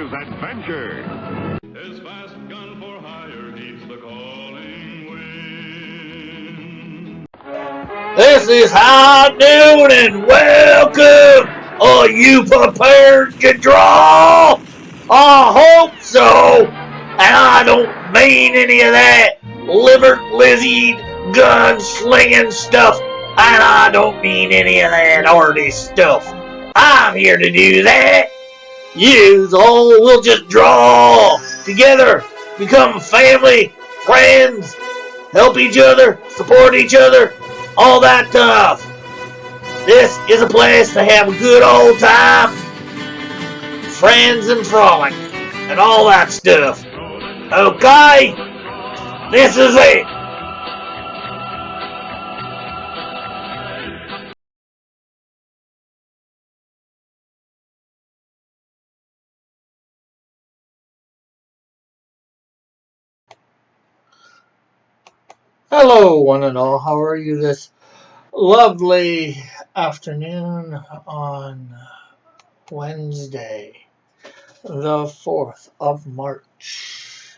is adventure. His fast gun for hire heeds the calling wind. This is High Noon and welcome! Are you prepared to draw? I hope so! And I don't mean any of that liver-lizzied, gun-slinging stuff, and I don't mean any of that arty stuff. I'm here to do that. You all will just draw together, become family, friends, help each other, support each other, all that stuff. This is a place to have a good old time, friends and frolic, and all that stuff. Okay? This is it. Hello, one and all. How are you this lovely afternoon on Wednesday, the 4th of March?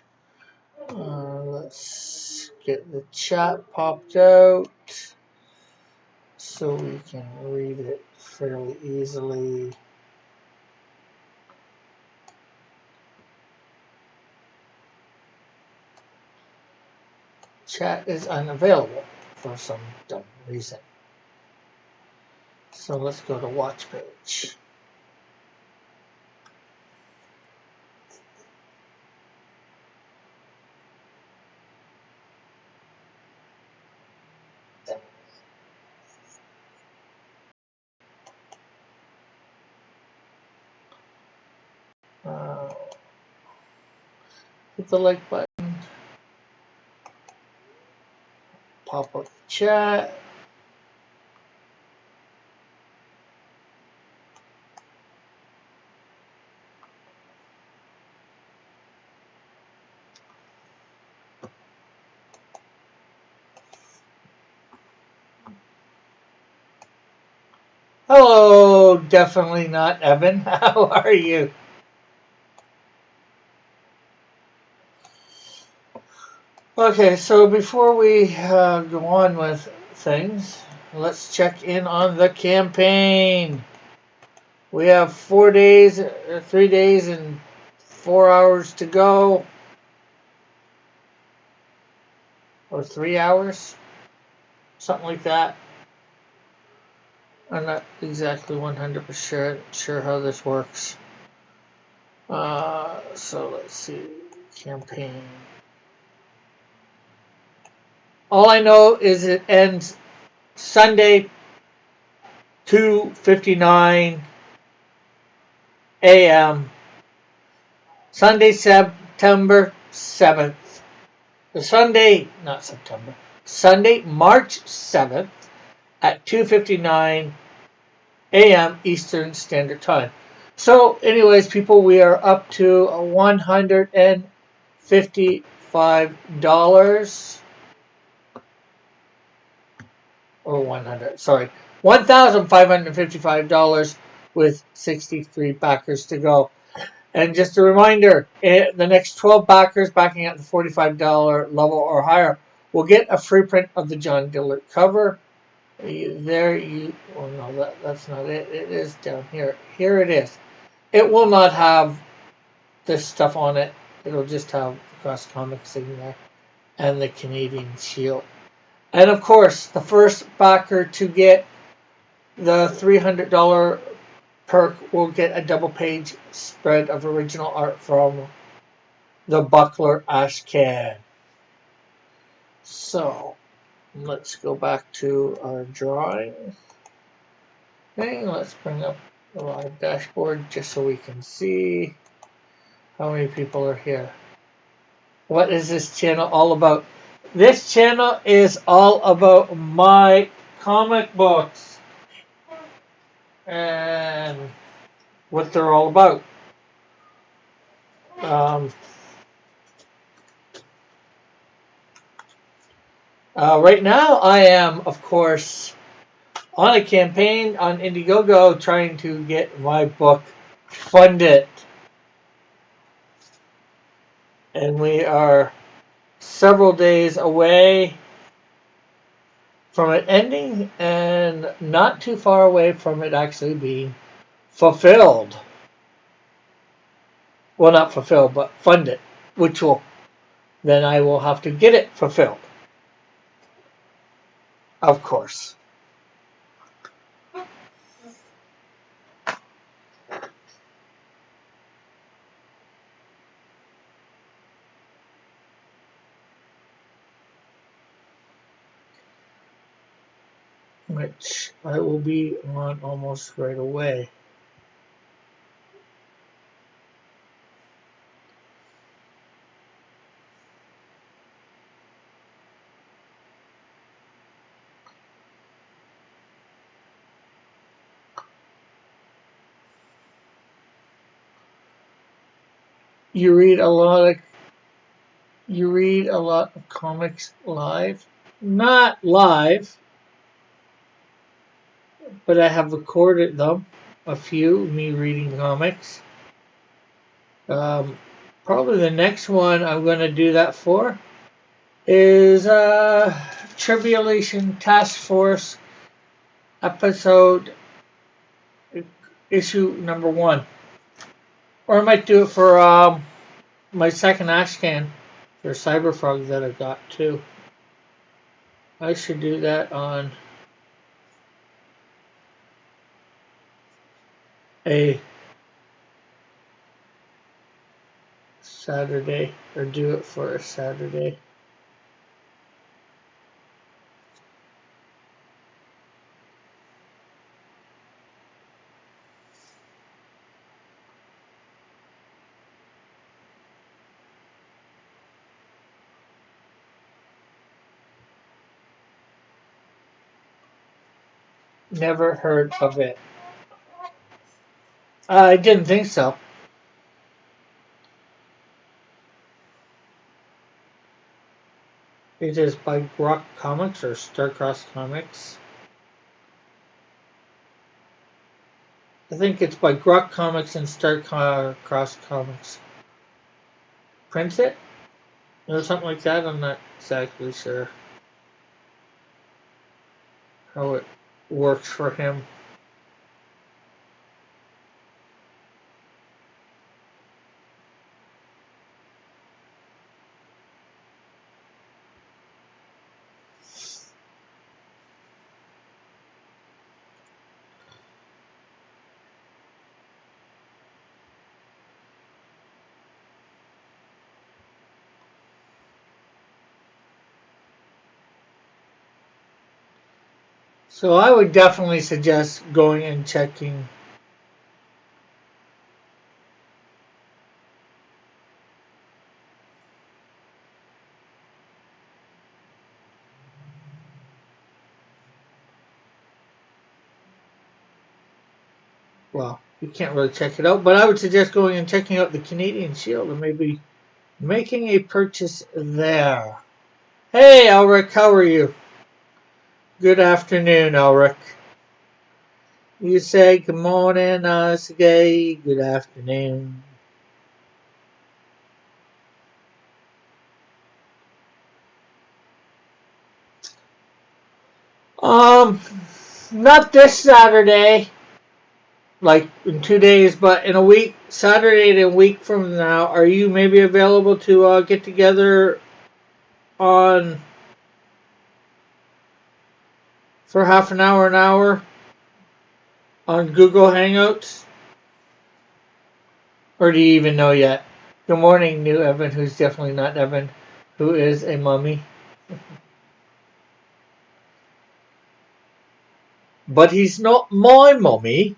Let's get the chat popped out so we can read it fairly easily. Chat is unavailable for some dumb reason. So let's go to watch page. Hit the like button. Pop up the chat. Hello, definitely not Evan. How are you? Okay, so before we go on with things, let's check in on the campaign. We have 4 days, 3 days and 4 hours to go. Or 3 hours. Something like that. I'm not exactly 100% sure how this works. So let's see. Campaign. All I know is it ends Sunday, 2:59 a.m. Sunday, September 7th. Sunday, March 7th at 2:59 a.m. Eastern Standard Time. So, anyways, people, we are up to $155. Or $1,555 with 63 backers to go. And just a reminder, the next 12 backers backing at the $45 level or higher will get a free print of the John Dillard cover. That's not it. It is down here. Here it is. It will not have this stuff on it. It'll just have the Cross Comics in there and the Canadian Shield. And of course, the first backer to get the $300 perk will get a double-page spread of original art from the Buckler Ashcan. So, let's go back to our drawing. Okay, let's bring up the live dashboard just so we can see how many people are here. What is this channel all about? This channel is all about my comic books and what they're all about. Right now, I am, of course, on a campaign on Indiegogo trying to get my book funded. And we are several days away from it ending and not too far away from it actually being fulfilled. Well, not fulfilled, but funded, which will then I will have to get it fulfilled. Of course. Which I will be on almost right away. You read a lot of comics live. Not live, but I have recorded them. A few, me reading comics. Um, Probably the next one I'm going to do that for is Tribulation Task Force episode issue number 1. Or I might do it for my second Ashcan for Cyberfrog that I got too. I should do that on a Saturday, or do it for a Saturday. Never heard of it. I didn't think so. It is by Grok Comics or Starcross Comics. I think it's by Grok Comics and Starcross Comics. Prints it? Or something like that? I'm not exactly sure how it works for him. So I would definitely suggest going and checking. Well, you can't really check it out, but I would suggest going and checking out the Canadian Shield and maybe making a purchase there. Hey, Elric, how are you? Good afternoon, Elric. You say good morning, Sergey. Good afternoon. Um, Not this Saturday, like in 2 days, but in a week, Saturday and a week from now. Are you maybe available to get together on for half an hour on Google Hangouts? Or do you even know yet? Good morning, new Evan, who's definitely not Evan, who is a mummy. But he's not my mummy.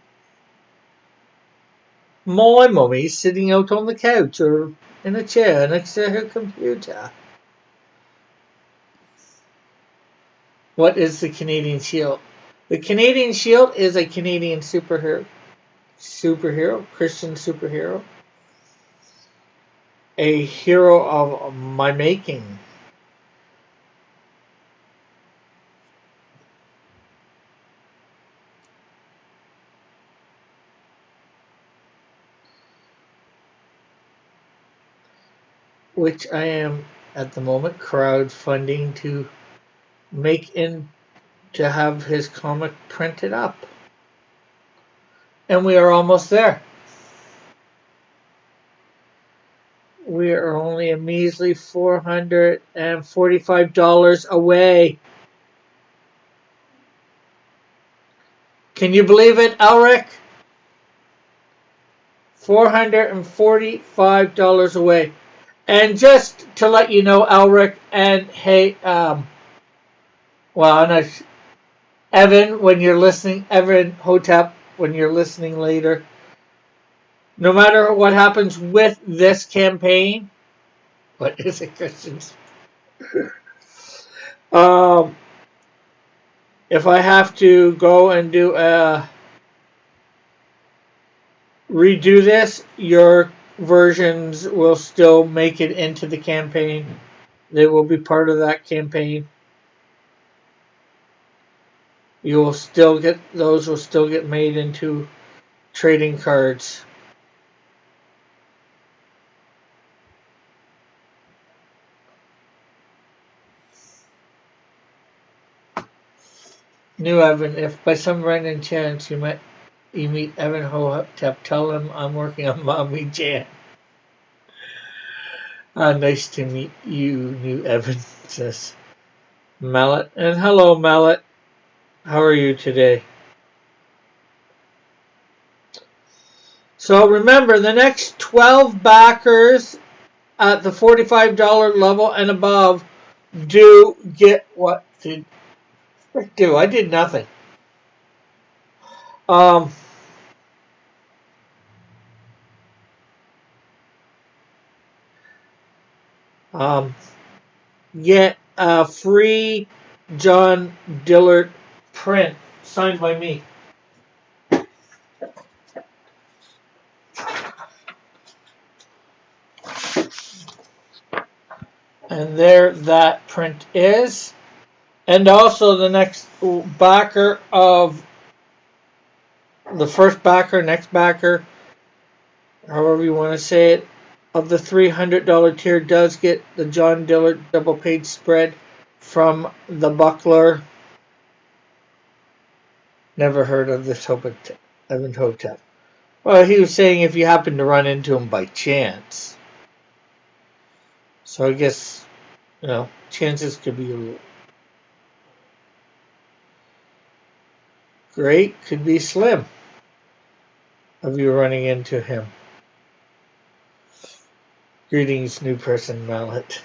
My mummy's sitting out on the couch or in a chair next to her computer. What is the Canadian Shield? The Canadian Shield is a Canadian superhero, Christian superhero, a hero of my making. which I am at the moment crowdfunding to make in to have his comic printed up. And we are almost there. We are only a measly $445 away. Can you believe it, Elric? $445 away. And just to let you know, Elric, and hey, well, and Evan, when you're listening, Evan Hotep, when you're listening later, no matter what happens with this campaign, what is it, Christians? Um, if I have to go and do a redo this, your versions will still make it into the campaign. They will be part of that campaign. You will still get those will still get made into trading cards. New Evan, if by some random chance you meet Evan Hotep, tell him I'm working on Mommy Jan. Nice to meet you, New Evan, says Mallet. And hello, Mallet. How are you today? So remember, the next 12 backers at the $45 level and above do get what did Frick do? I did nothing. Um, um, get a free John Dillard print signed by me. And there that print is. And also the next backer of the first backer, next backer, however you want to say it, of the $300 tier does get the John Dillard double page spread from the Buckler. Never heard of this Evan Hotep. Well, he was saying if you happen to run into him by chance. So I guess, chances could be great, could be slim of you running into him. Greetings, new person, Mallet.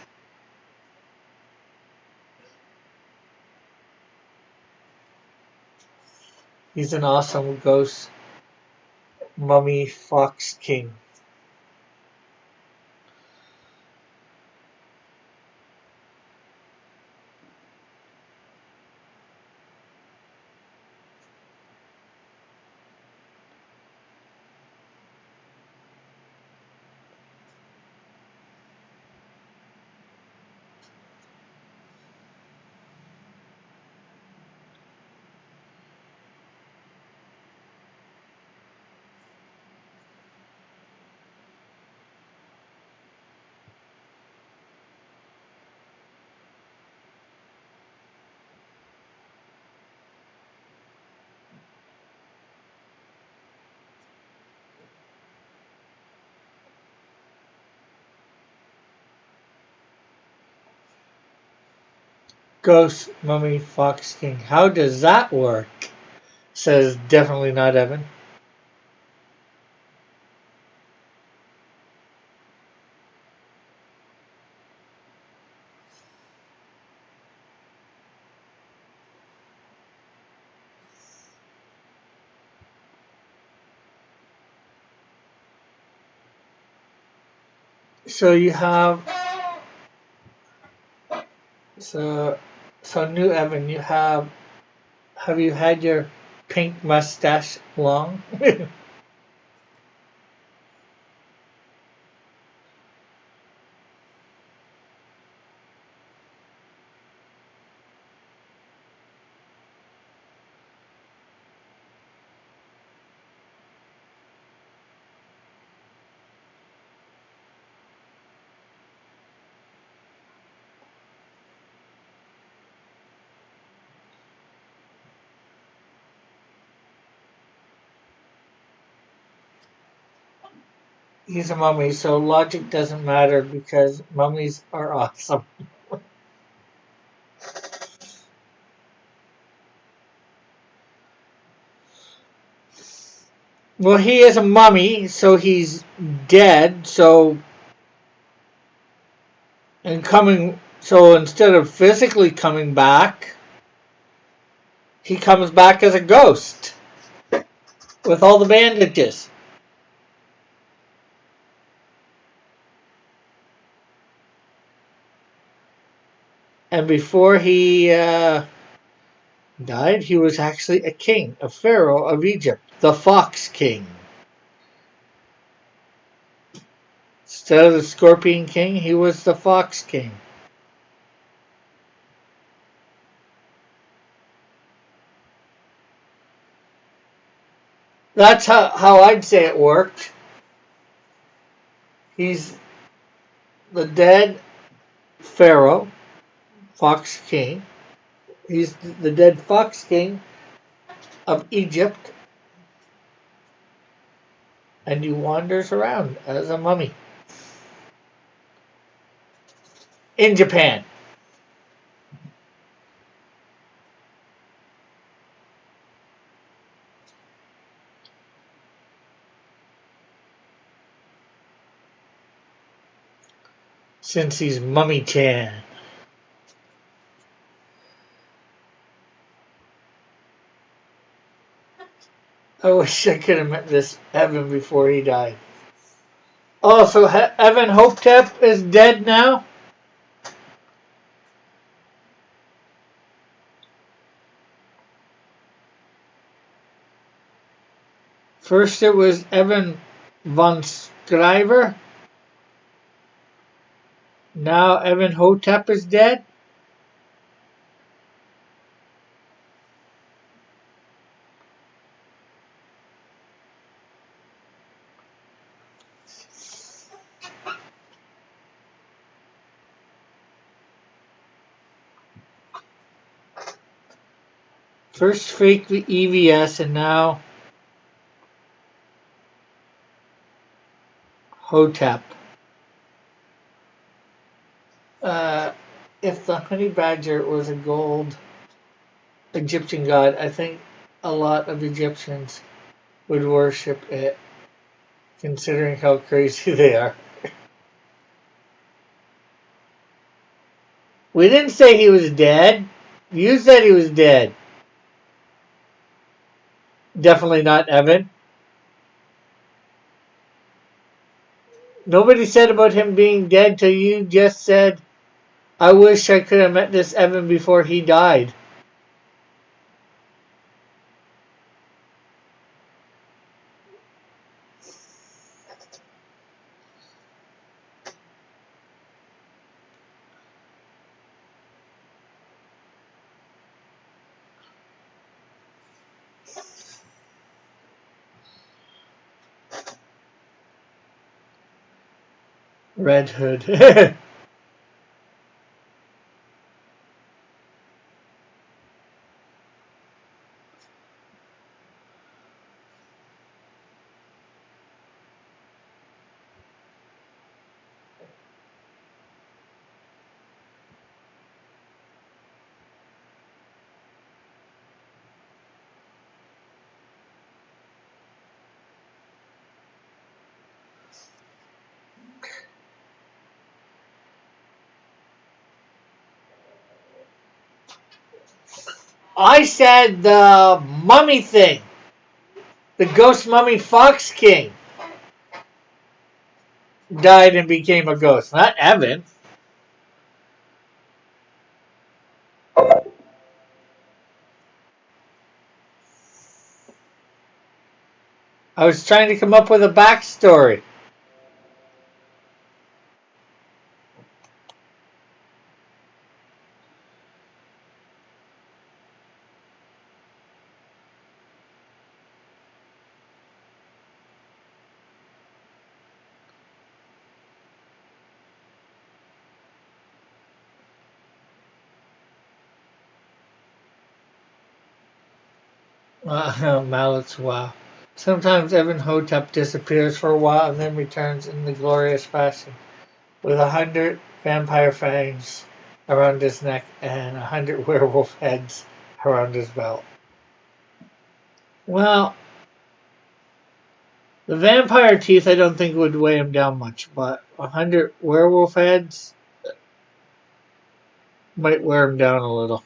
He's an awesome ghost mummy fox king. Ghost mummy fox king. How does that work? Says definitely not Evan. So you have so new Evan, have you had your pink mustache long? he's a mummy, so logic doesn't matter because mummies are awesome. Well, he is a mummy, so he's dead. So instead of physically coming back, he comes back as a ghost with all the bandages. And before he died, he was actually a king, a pharaoh of Egypt, the Fox King. Instead of the Scorpion King, he was the Fox King. That's how I'd say it worked. He's the dead pharaoh, Fox King. He's the dead Fox King of Egypt, and he wanders around as a mummy in Japan. Since he's Mummy-chan. I wish I could have met this Evan before he died. Oh, so Evan Hopetep is dead now? First it was Evan von Scriver. Now Evan Hotep is dead? First fake EVS and now Hotep. If the honey badger was a gold Egyptian god, I think a lot of Egyptians would worship it, considering how crazy they are. We didn't say he was dead. You said he was dead. Definitely not Evan. Nobody said about him being dead till you just said, I wish I could have met this Evan before he died. Red Hood. I said the mummy thing. The ghost mummy Fox King died and became a ghost. Not Evan. I was trying to come up with a backstory. Mallets, wow. Sometimes Evan-Hotep disappears for a while and then returns in the glorious fashion, with 100 vampire fangs around his neck and 100 werewolf heads around his belt. Well, the vampire teeth I don't think would weigh him down much, but 100 werewolf heads might wear him down a little.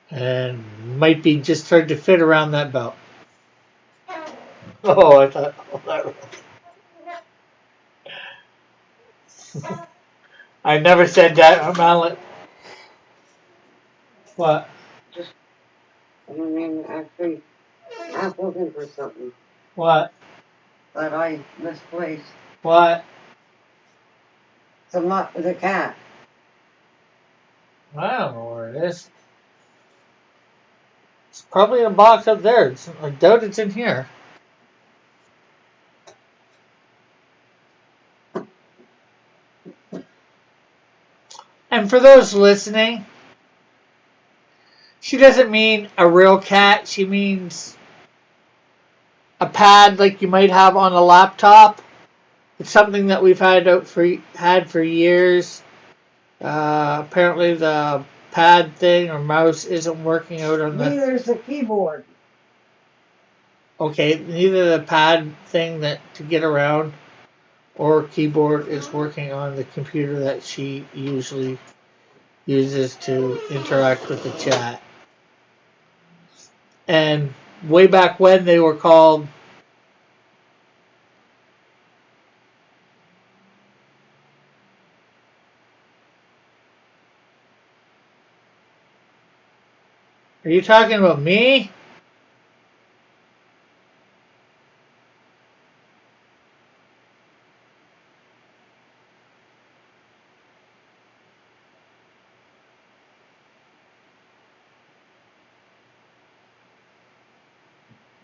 And might be just hard to fit around that belt. Oh, I thought I never said that, Mallet. What? I mean, actually, I'm looking for something What? that I misplaced. What? The cat. I don't know where it is. It's probably in a box up there. I doubt it's in here. And for those listening, she doesn't mean a real cat. She means a pad like you might have on a laptop. It's something that we've had for years. Apparently the pad thing or mouse isn't working out on the... Neither is the keyboard. Okay, neither the pad thing that to get around or keyboard is working on the computer that she usually uses to interact with the chat. And way back when they were called Are you talking about me?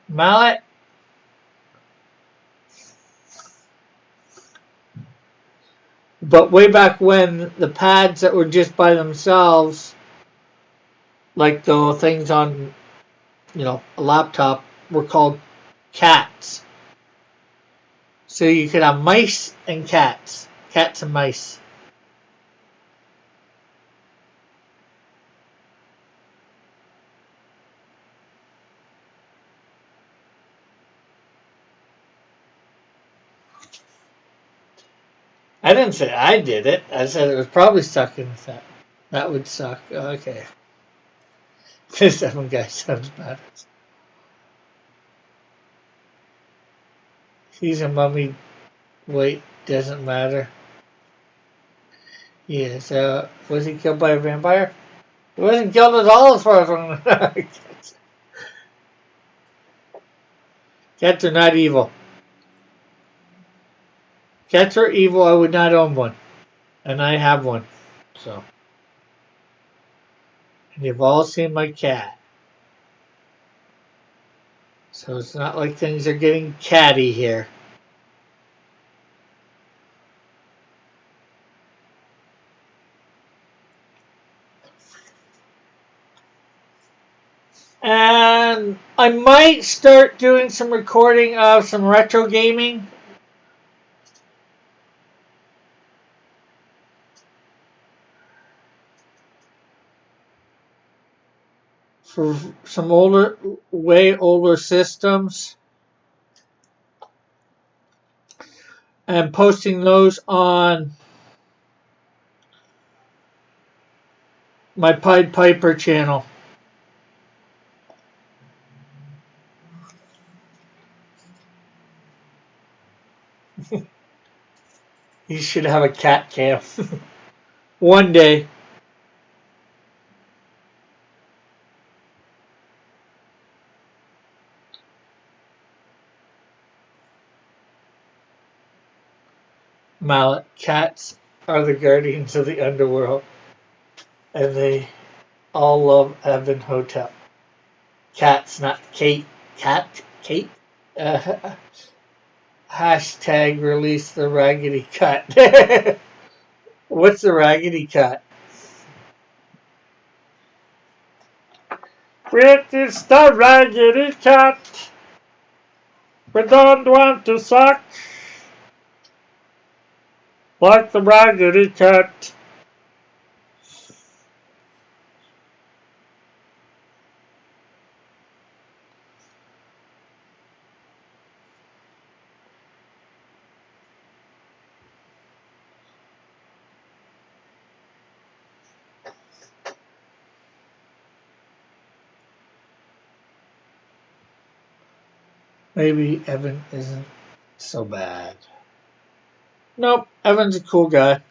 Mallet? But way back when, the pads that were just by themselves, like the things on, a laptop, were called cats. So you could have mice and cats. Cats and mice. I didn't say I did it. I said it was probably stuck in the set. That would suck. Okay. This seven guy sounds bad. He's a mummy. Wait, doesn't matter. Yes, was he killed by a vampire? He wasn't killed at all as far as I'm concerned. Cats are not evil. Cats are evil, I would not own one. And I have one. So. And you've all seen my cat. So it's not like things are getting catty here. And I might start doing some recording of some retro gaming. For some way older systems. And posting those on my Pied Piper channel. You should have a cat cam. One day. Mallet, cats are the guardians of the underworld. And they all love Evan-Hotep. Cats, not Kate. Cat? Kate? Hashtag release the Raggedy Cut. What's the Raggedy Cut? It is the Raggedy Cat. We don't want to suck like the Raggedy Cat. Maybe Evan isn't so bad. Nope, Evan's a cool guy.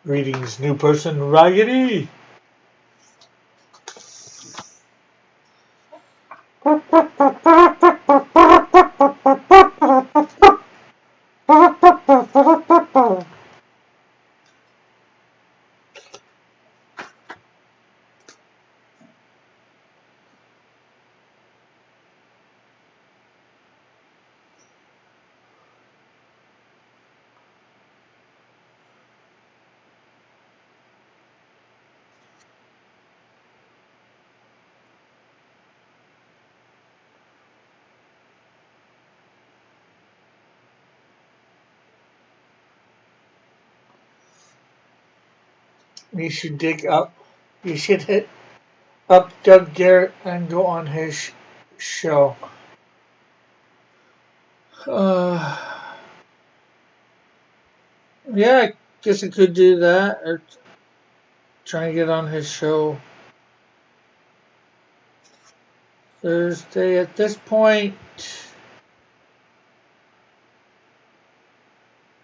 Greetings, new person, Raggedy. You should dig up. You should hit up Doug Garrett and go on his show. Yeah, I guess I could do that or try and get on his show Thursday. At this point,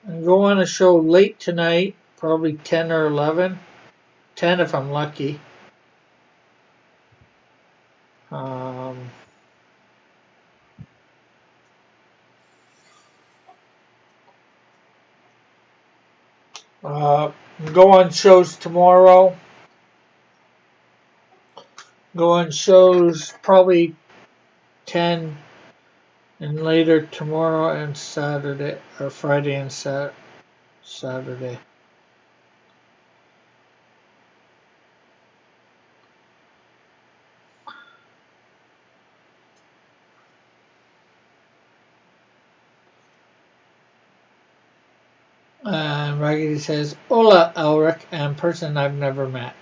and go on a show late tonight, probably 10 or 11. 10 if I'm lucky. Um, go on shows tomorrow. Go on shows probably 10 and later tomorrow and Saturday, or Friday and Saturday. And Raggedy says, Hola, Elric, and person I've never met.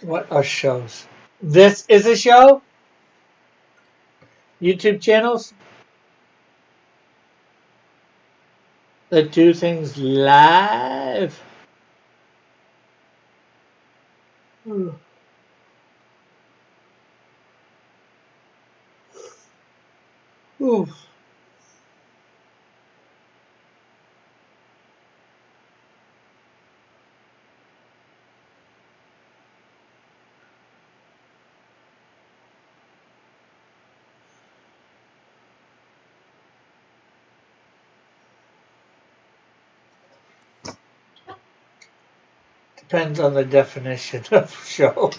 What are shows? This is a show? YouTube channels that do things live? Ooh. Ooh. Depends on the definition of show.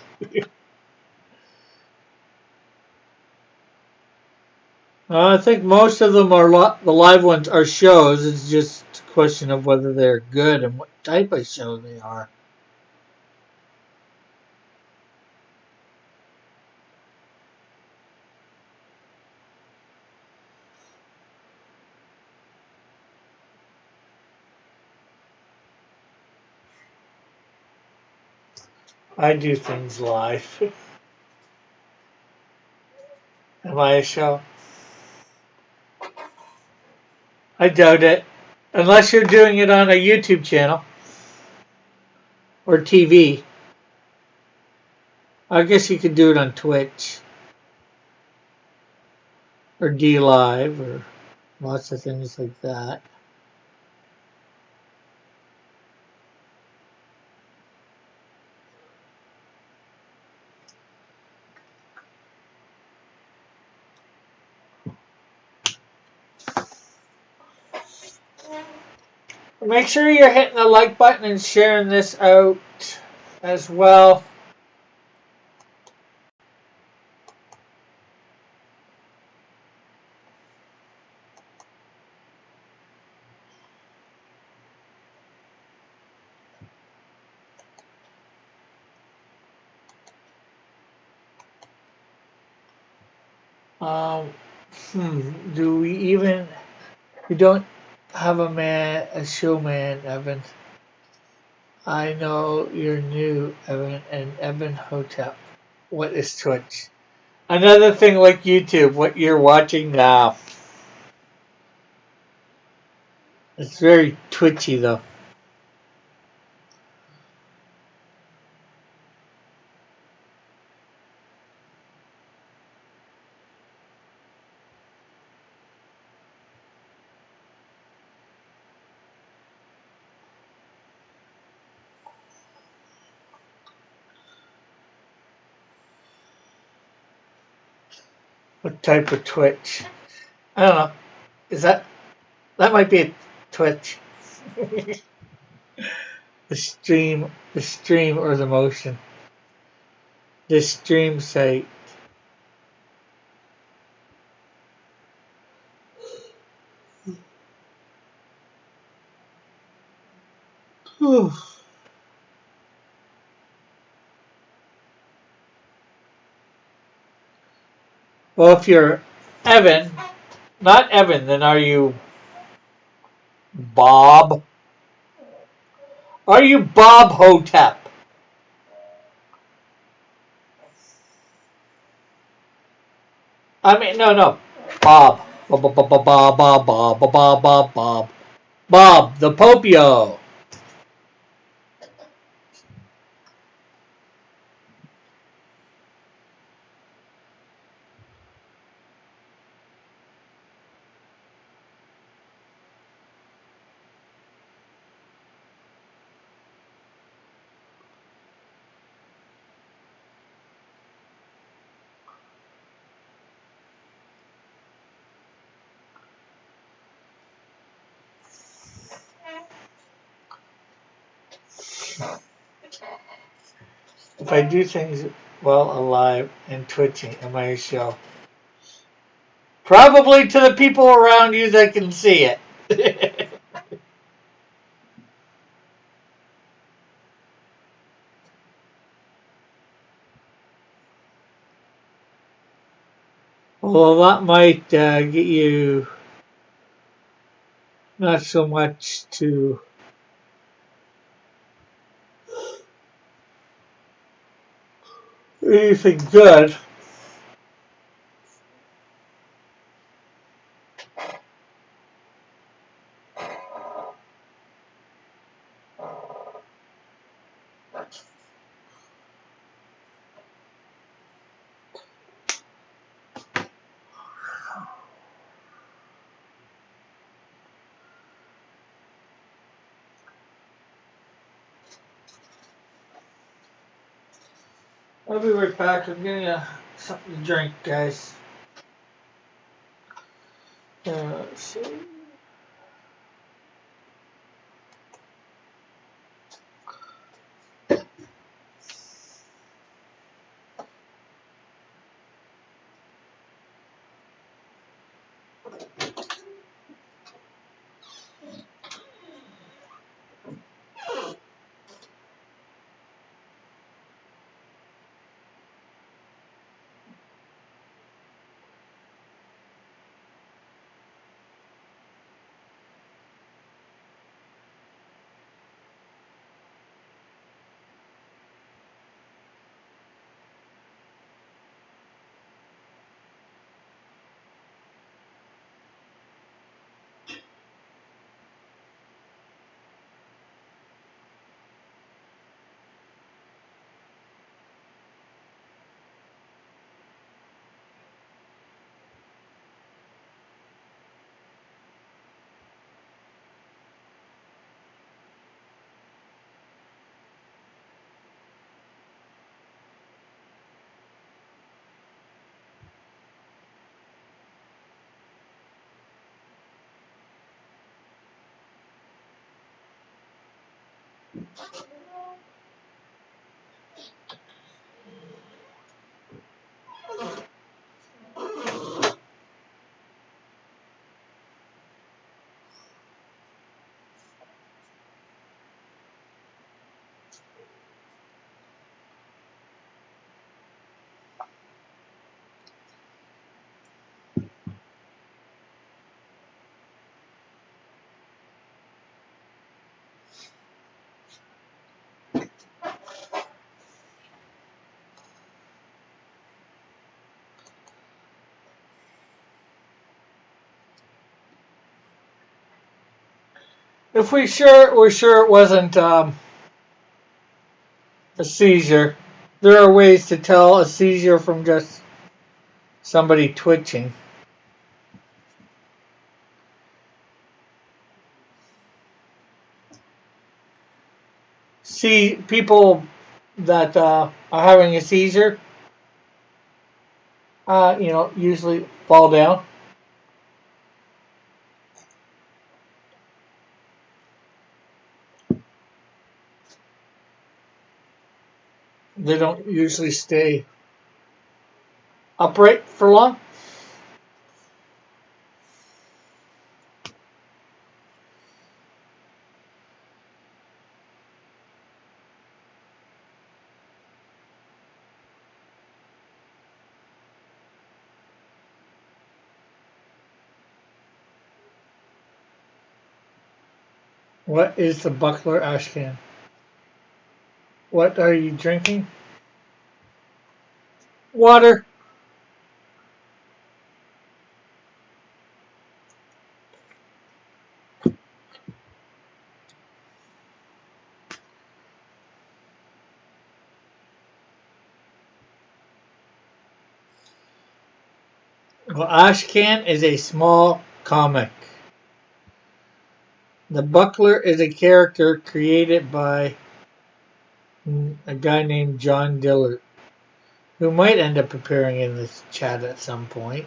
I think most of them are the live ones are shows. It's just a question of whether they're good and what type of show they are. I do things live. Am I a show? I doubt it. Unless you're doing it on a YouTube channel or TV. I guess you could do it on Twitch or D Live or lots of things like that. Make sure you're hitting the like button and sharing this out as well. Um, do we even? We don't have a showman, Evan. I know you're new, Evan, and Evan Hotep. What is Twitch? Another thing like YouTube, what you're watching now. It's very twitchy though. What type of Twitch? I don't know. Is that might be a Twitch? the stream or the motion. The stream site. Whew. Well, if you're Evan, not Evan, then are you Bob? Are you Bob Hotep? I mean, no. Bob. Bob. Bob, the Popio. If I do things while alive and twitching, am I a show? Probably to the people around you that can see it. Well, that might get you not so much to anything good. I'll be right back. I'm getting something to drink, guys. Let's see. If we're sure it wasn't a seizure, there are ways to tell a seizure from just somebody twitching. See, people that are having a seizure, usually fall down. They don't usually stay upright for long. What is the Buckler Ashcan? What are you drinking? Water. Well, Ashcan is a small comic. The Buckler is a character created by a guy named John Dillard, who might end up appearing in this chat at some point.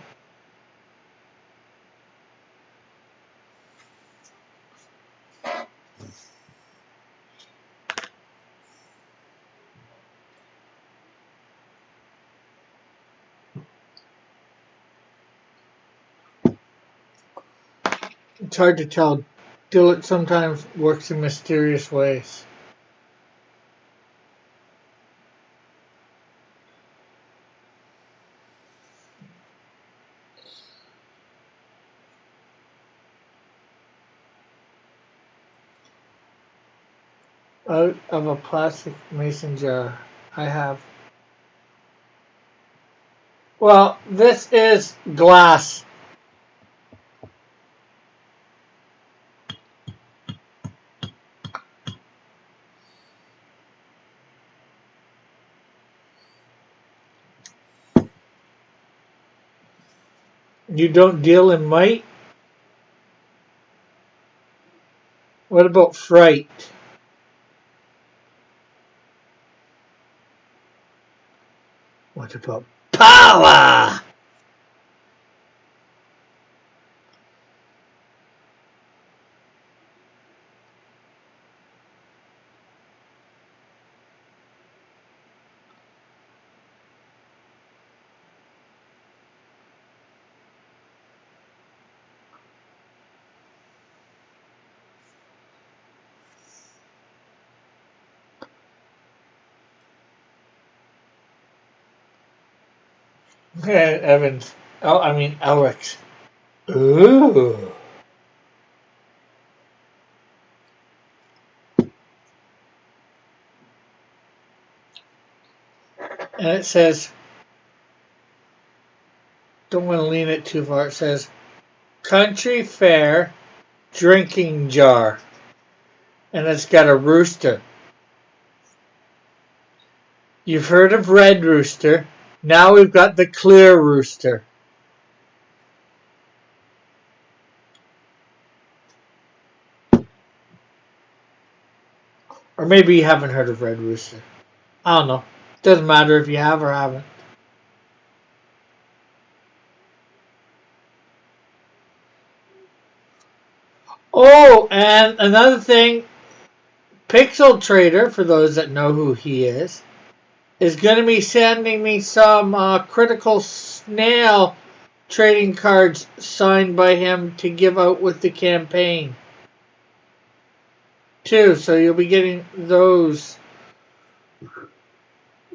It's hard to tell. Dillard sometimes works in mysterious ways. Out of a plastic mason jar. I have. Well, this is glass. You don't deal in might? What about fright? What about power? Evans. Oh, I mean Alex. Ooh. And it says, don't want to lean it too far. It says, country fair drinking jar. And it's got a rooster. You've heard of Red Rooster. Now we've got the Clear Rooster. Or maybe you haven't heard of Red Rooster. I don't know. Doesn't matter if you have or haven't. Oh, and another thing, Pixel Trader, for those that know who he is going to be sending me some Critical Snail trading cards signed by him to give out with the campaign too. So you'll be getting those.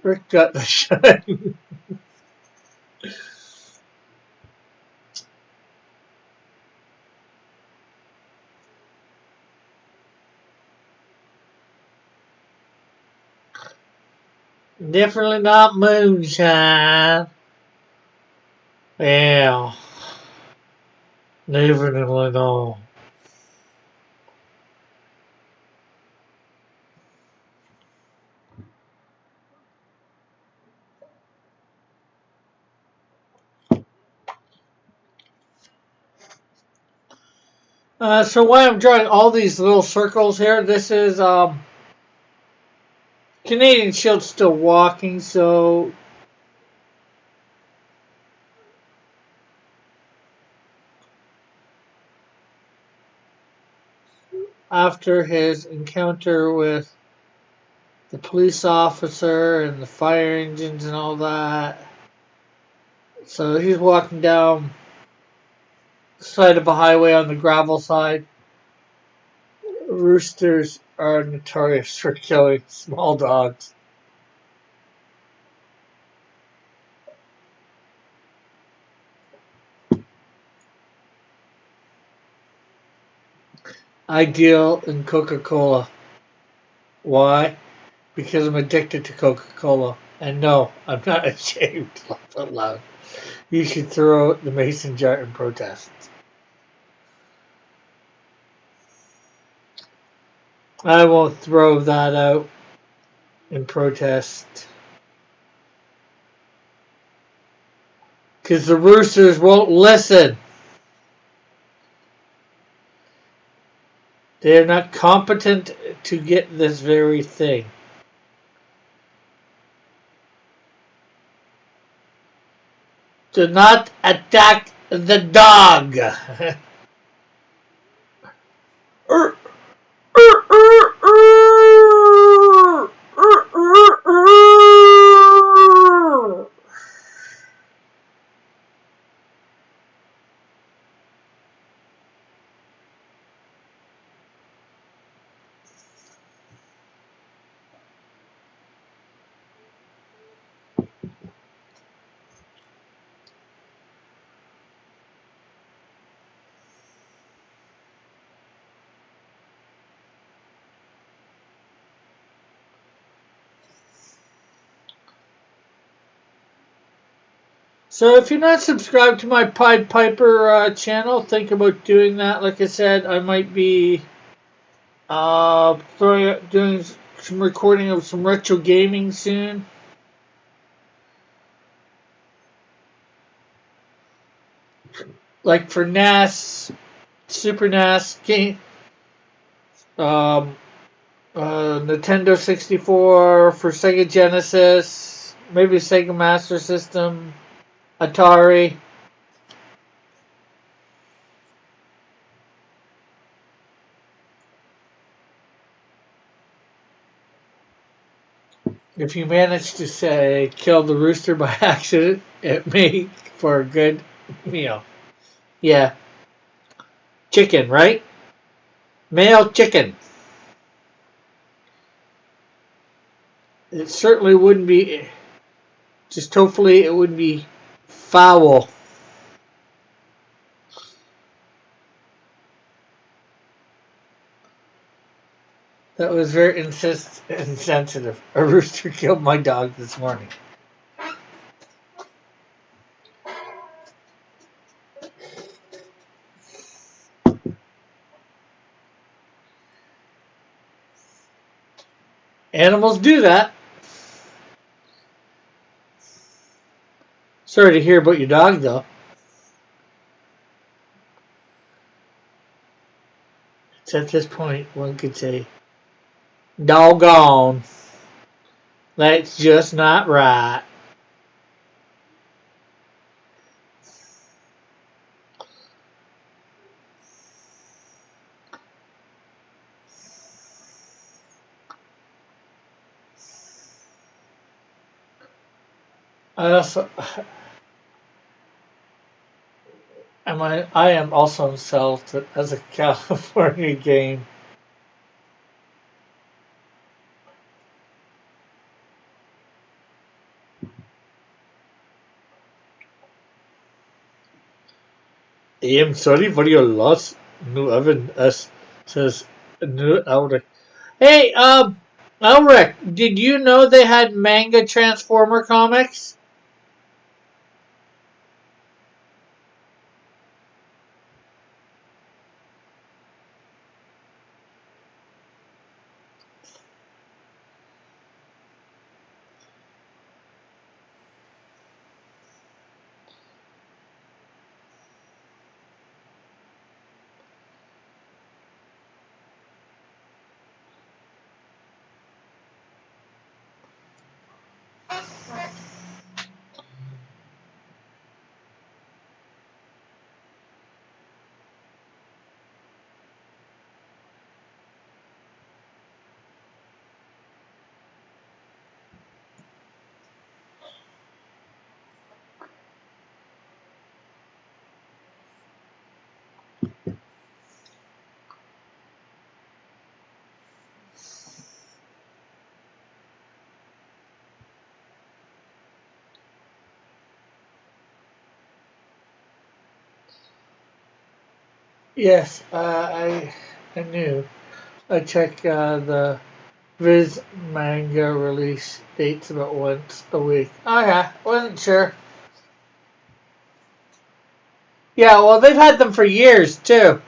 Rick got the shine. Definitely not moonshine. Yeah. Definitely not. So why I'm drawing all these little circles here, this is Canadian Shield still walking, so after his encounter with the police officer and the fire engines and all that, so he's walking down the side of a highway on the gravel side. Roosters are notorious for killing small dogs. I deal in Coca-Cola. Why? Because I'm addicted to Coca-Cola. And no, I'm not ashamed to laugh out loud. You should throw out the mason jar in protest. I won't throw that out in protest. Because the Roosters won't listen. They are not competent to get this very thing. Do not attack the dog. So if you're not subscribed to my Pied Piper channel, think about doing that. Like I said, I might be doing some recording of some retro gaming soon. Like for NAS, Super NAS, Nintendo 64, for Sega Genesis, maybe Sega Master System, Atari. If you manage to say kill the rooster by accident, it may for a good meal. Yeah. Chicken, right? Male chicken. It certainly wouldn't be, just hopefully it wouldn't be foul. That was very insensitive. A rooster killed my dog this morning. Animals do that. Sorry to hear about your dog, though. It's at this point one could say, doggone. That's just not right. I also I am also installed as a California game. AM, sorry for your loss. New Evan S says new Elric. Hey, Elric, did you know they had manga Transformer comics? Yes, I knew. I check the Viz manga release dates about once a week. Oh yeah, wasn't sure. Yeah, well they've had them for years too.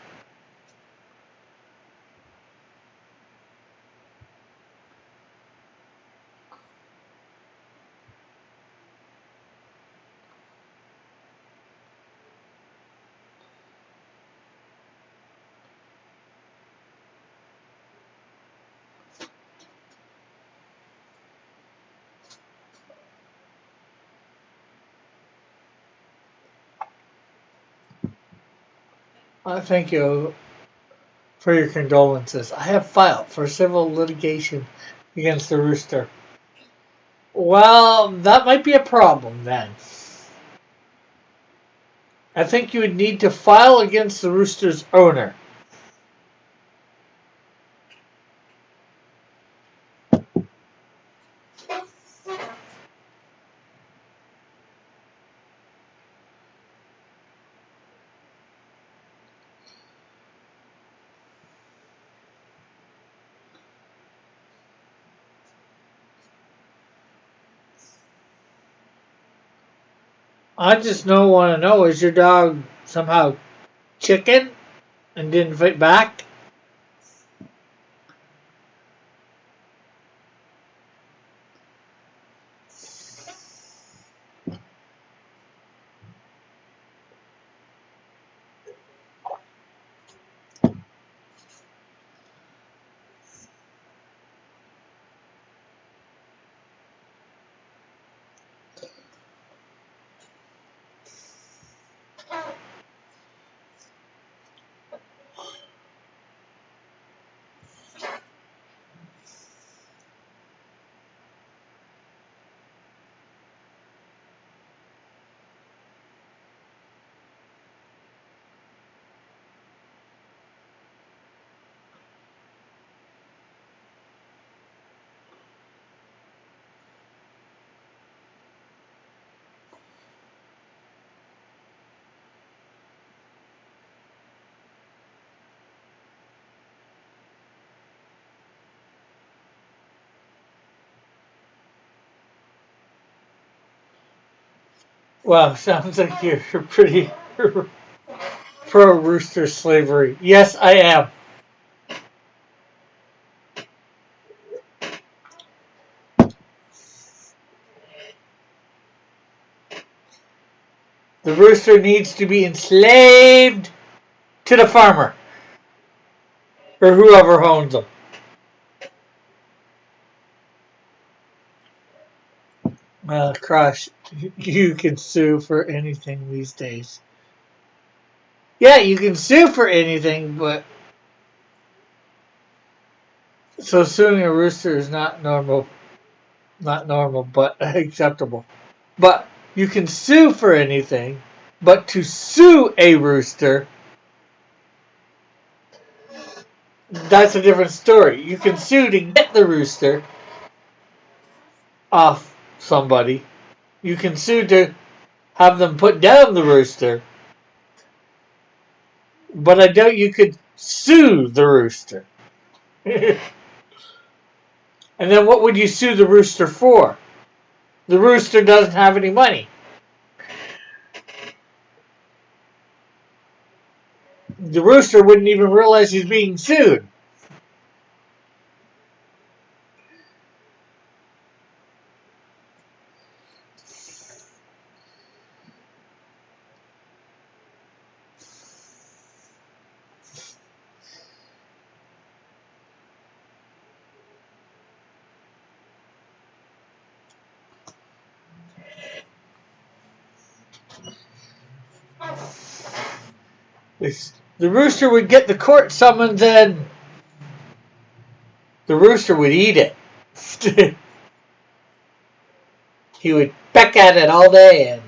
Thank you for your condolences. I have filed for civil litigation against the rooster. Well, that might be a problem then. I think you would need to file against the rooster's owner. I just want to know, is your dog somehow chicken and didn't fight back? Well, sounds like you're pretty pro rooster slavery. Yes, I am. The rooster needs to be enslaved to the farmer or whoever owns them. Crush, you can sue for anything these days. Yeah, you can sue for anything, but so suing a rooster is not normal, but acceptable. But you can sue for anything. But to sue a rooster, that's a different story. You can sue to get the rooster off somebody. You can sue to have them put down the rooster. But I doubt you could sue the rooster. And then what would you sue the rooster for? The rooster doesn't have any money. The rooster wouldn't even realize he's being sued. The rooster would get the court summons and the rooster would eat it. He would peck at it all day and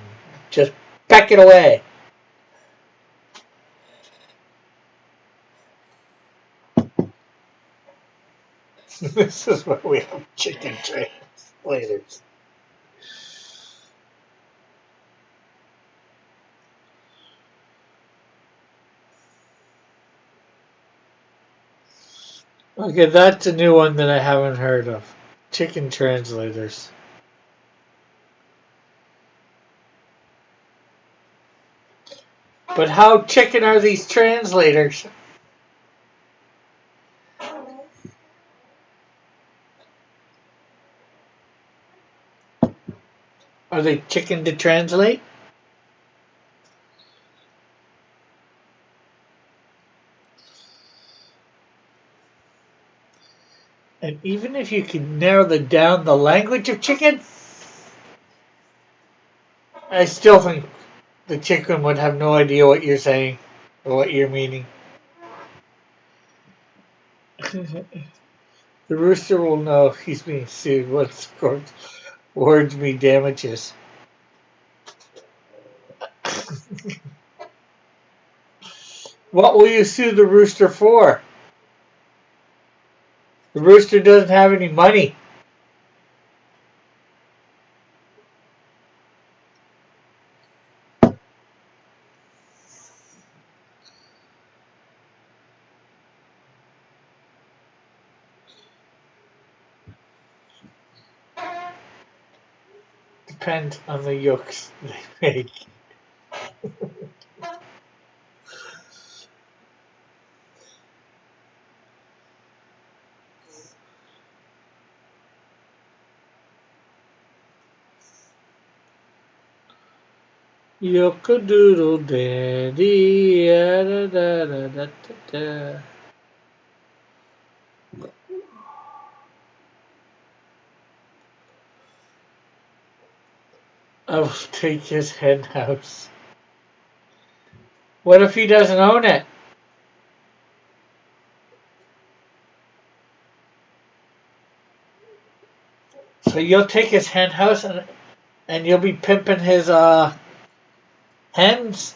just peck it away. This is why we have chicken translators. Okay, that's a new one that I haven't heard of. Chicken translators. But how chicken are these translators? Are they chicken to translate? And even if you could narrow down the language of chicken, I still think the chicken would have no idea what you're saying or what you're meaning. The rooster will know he's being sued once the words mean damages. What will you sue the rooster for? The rooster doesn't have any money. Depends on the yolks they make. Yokadoodle dandy, da da da da da da. I will take his hen house. What if he doesn't own it? So you'll take his hen house and you'll be pimping his hens?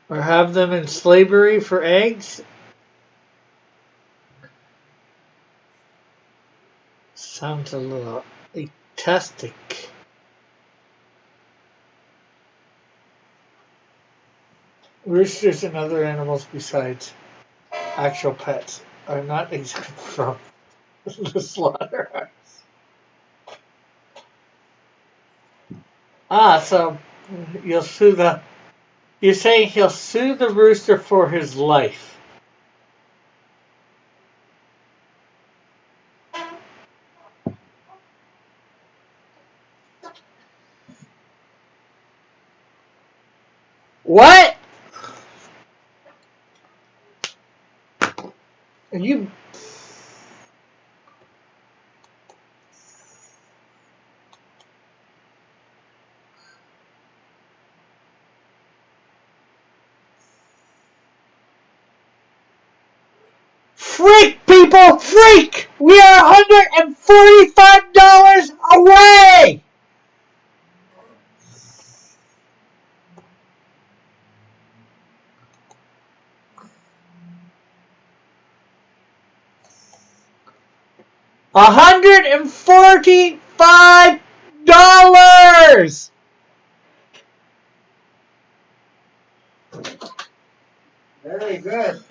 Or have them in slavery for eggs? Sounds a little etastic. Roosters and other animals besides actual pets are not exempt from the slaughterhouse. So you'll sue the... You're saying he'll sue the rooster for his life. What? Are you... Freak, people! Freak! We are $145 away! $145! Very good.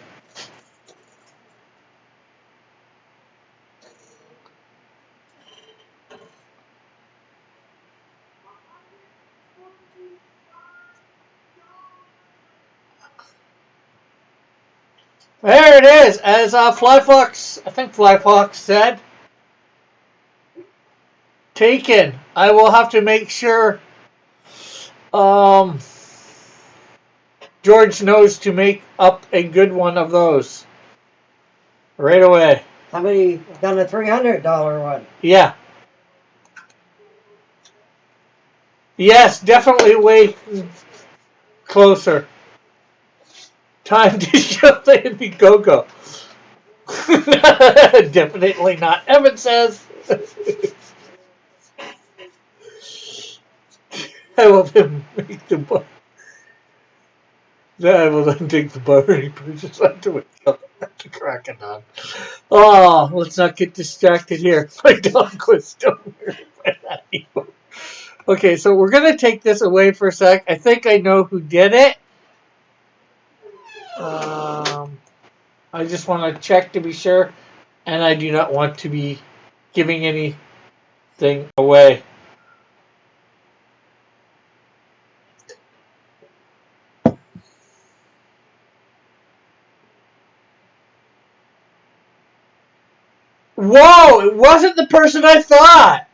There it is, as Flyfox, I think Flyfox said. Taken. I will have to make sure George knows to make up a good one of those right away. Somebody done a $300 one. Yeah. Yes, definitely way closer. Time to show the Indiegogo. Definitely not. Evan says. I will then make the bar. Then I will then take the bar and purchase afterwards. That's a cracking on. Oh, let's not get distracted here. My dog was still that evil. Okay, so we're going to take this away for a sec. I think I know who did it. I just want to check to be sure. And I do not want to be giving anything away. Whoa, it wasn't the person I thought.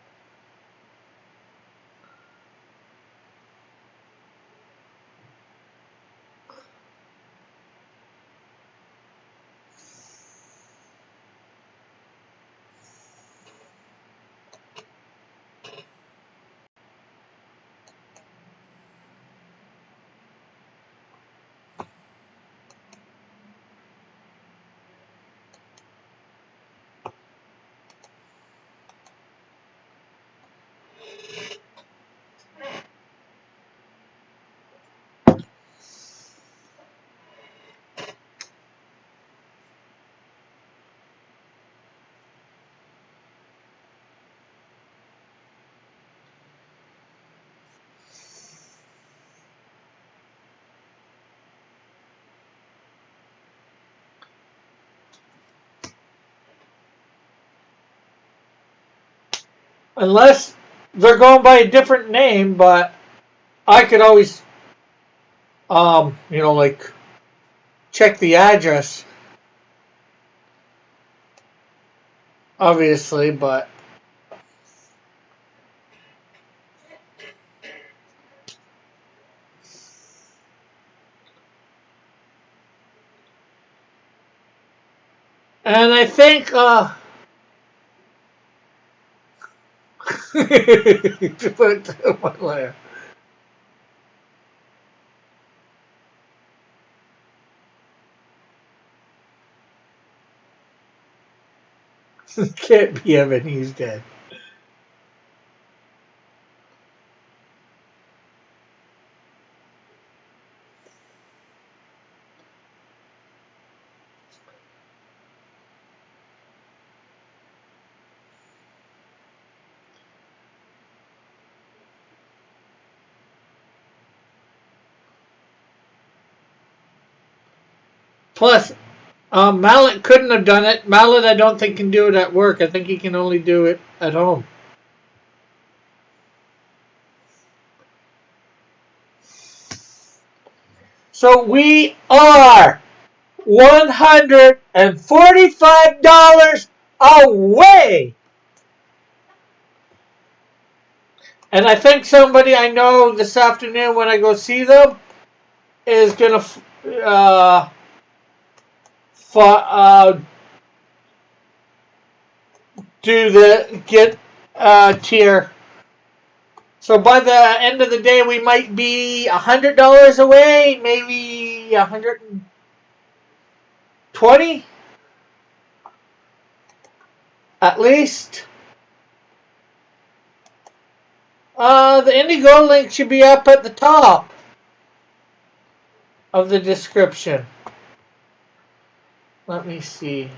Unless they're going by a different name, but I could always, like, check the address. Obviously, but. And I think, to put one layer. Can't be Evan, he's dead. Plus, Mallet couldn't have done it. Mallet, I don't think, can do it at work. I think he can only do it at home. So we are $145 away. And I think somebody I know this afternoon when I go see them is going to do the get tier. So by the end of the day, we might be $100 away, maybe $120. At least. The Indiegogo link should be up at the top of the description. Let me see.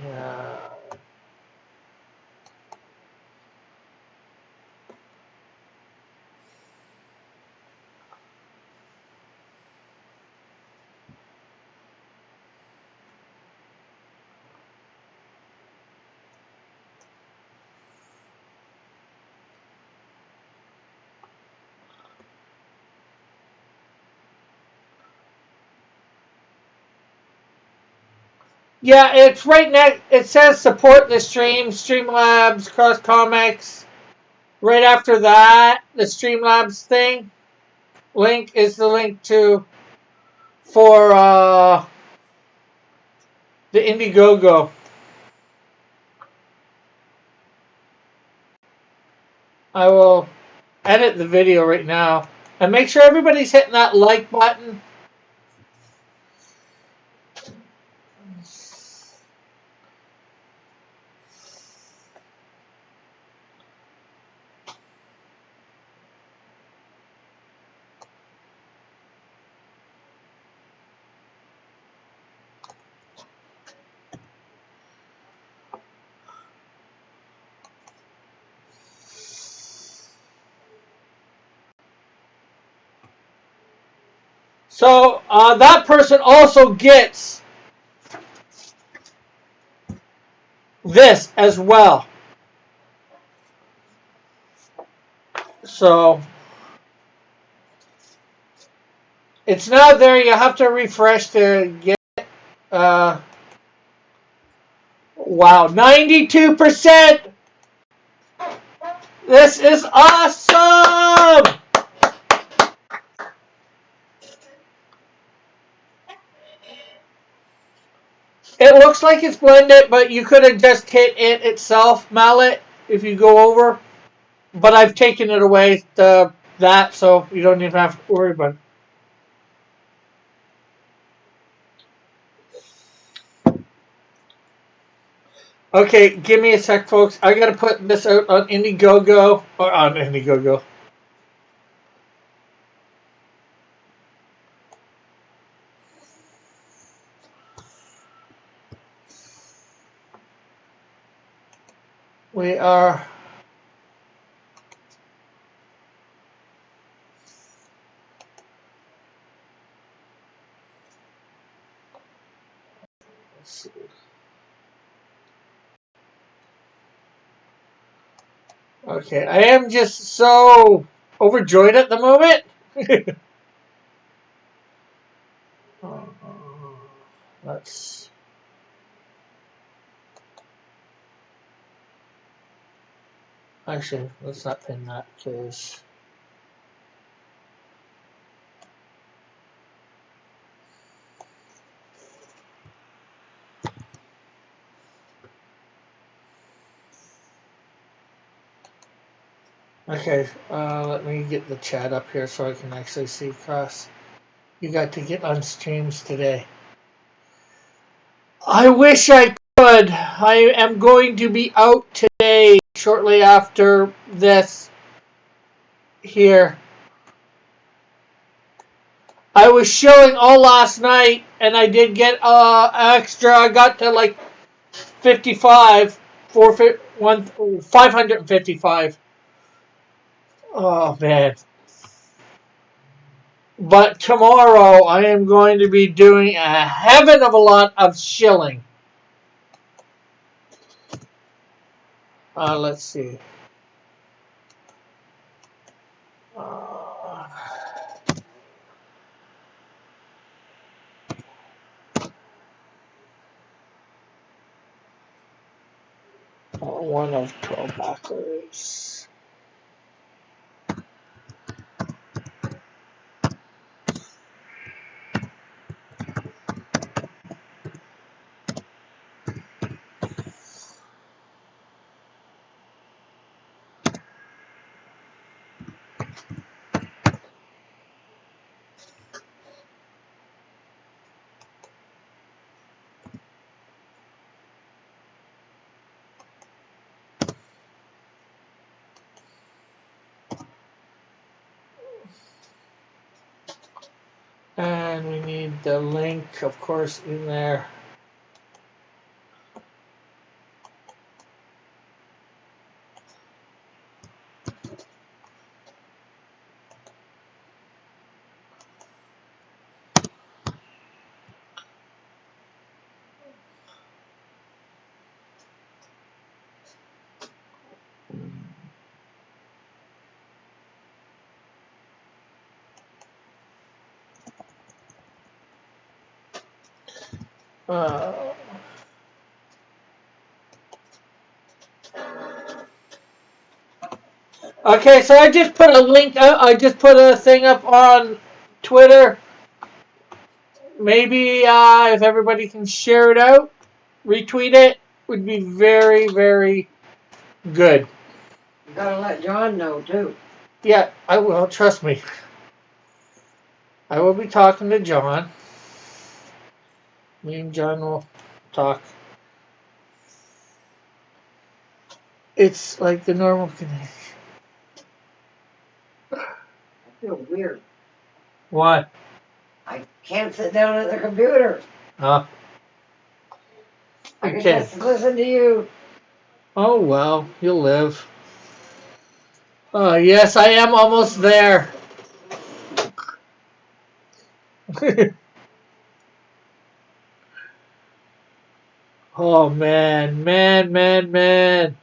Yeah, it's right next. It says support the stream, Streamlabs, Cross Comics. Right after that, the Streamlabs thing link is the link for the Indiegogo. I will edit the video right now and make sure everybody's hitting that like button. So that person also gets this as well. So it's not there. You have to refresh to get. Wow, 92%. This is awesome. It looks like it's blended, but you could have just hit it itself, mallet, if you go over. But I've taken it away, that, so you don't even have to worry about it. Okay, give me a sec, folks. I gotta put this out on Indiegogo, or on Indiegogo. We are... Let's see. Okay, I am just so overjoyed at the moment. Let's... Actually, let's not pin that, because... Okay, let me get the chat up here so I can actually see Cross. You got to get on streams today. I wish I could. I am going to be out today shortly after this here. I was showing all last night and I did get extra. I got to like 55, 555. Oh man. But tomorrow I am going to be doing a heaven of a lot of shilling. Let's see. One of 12 backers. And we need the link, of course, in there. Uh, okay, so I just put a link. I just put a thing up on Twitter. Maybe if everybody can share it out, retweet it, would be very, very good. You gotta let John know too. Yeah, I will. Trust me. I will be talking to John. Me and John will talk. It's like the normal connection. I feel weird. Why? I can't sit down at the computer. Huh? I can Okay. just listen to you. Oh well, you'll live. Yes, I am almost there. Oh man, man, man, man.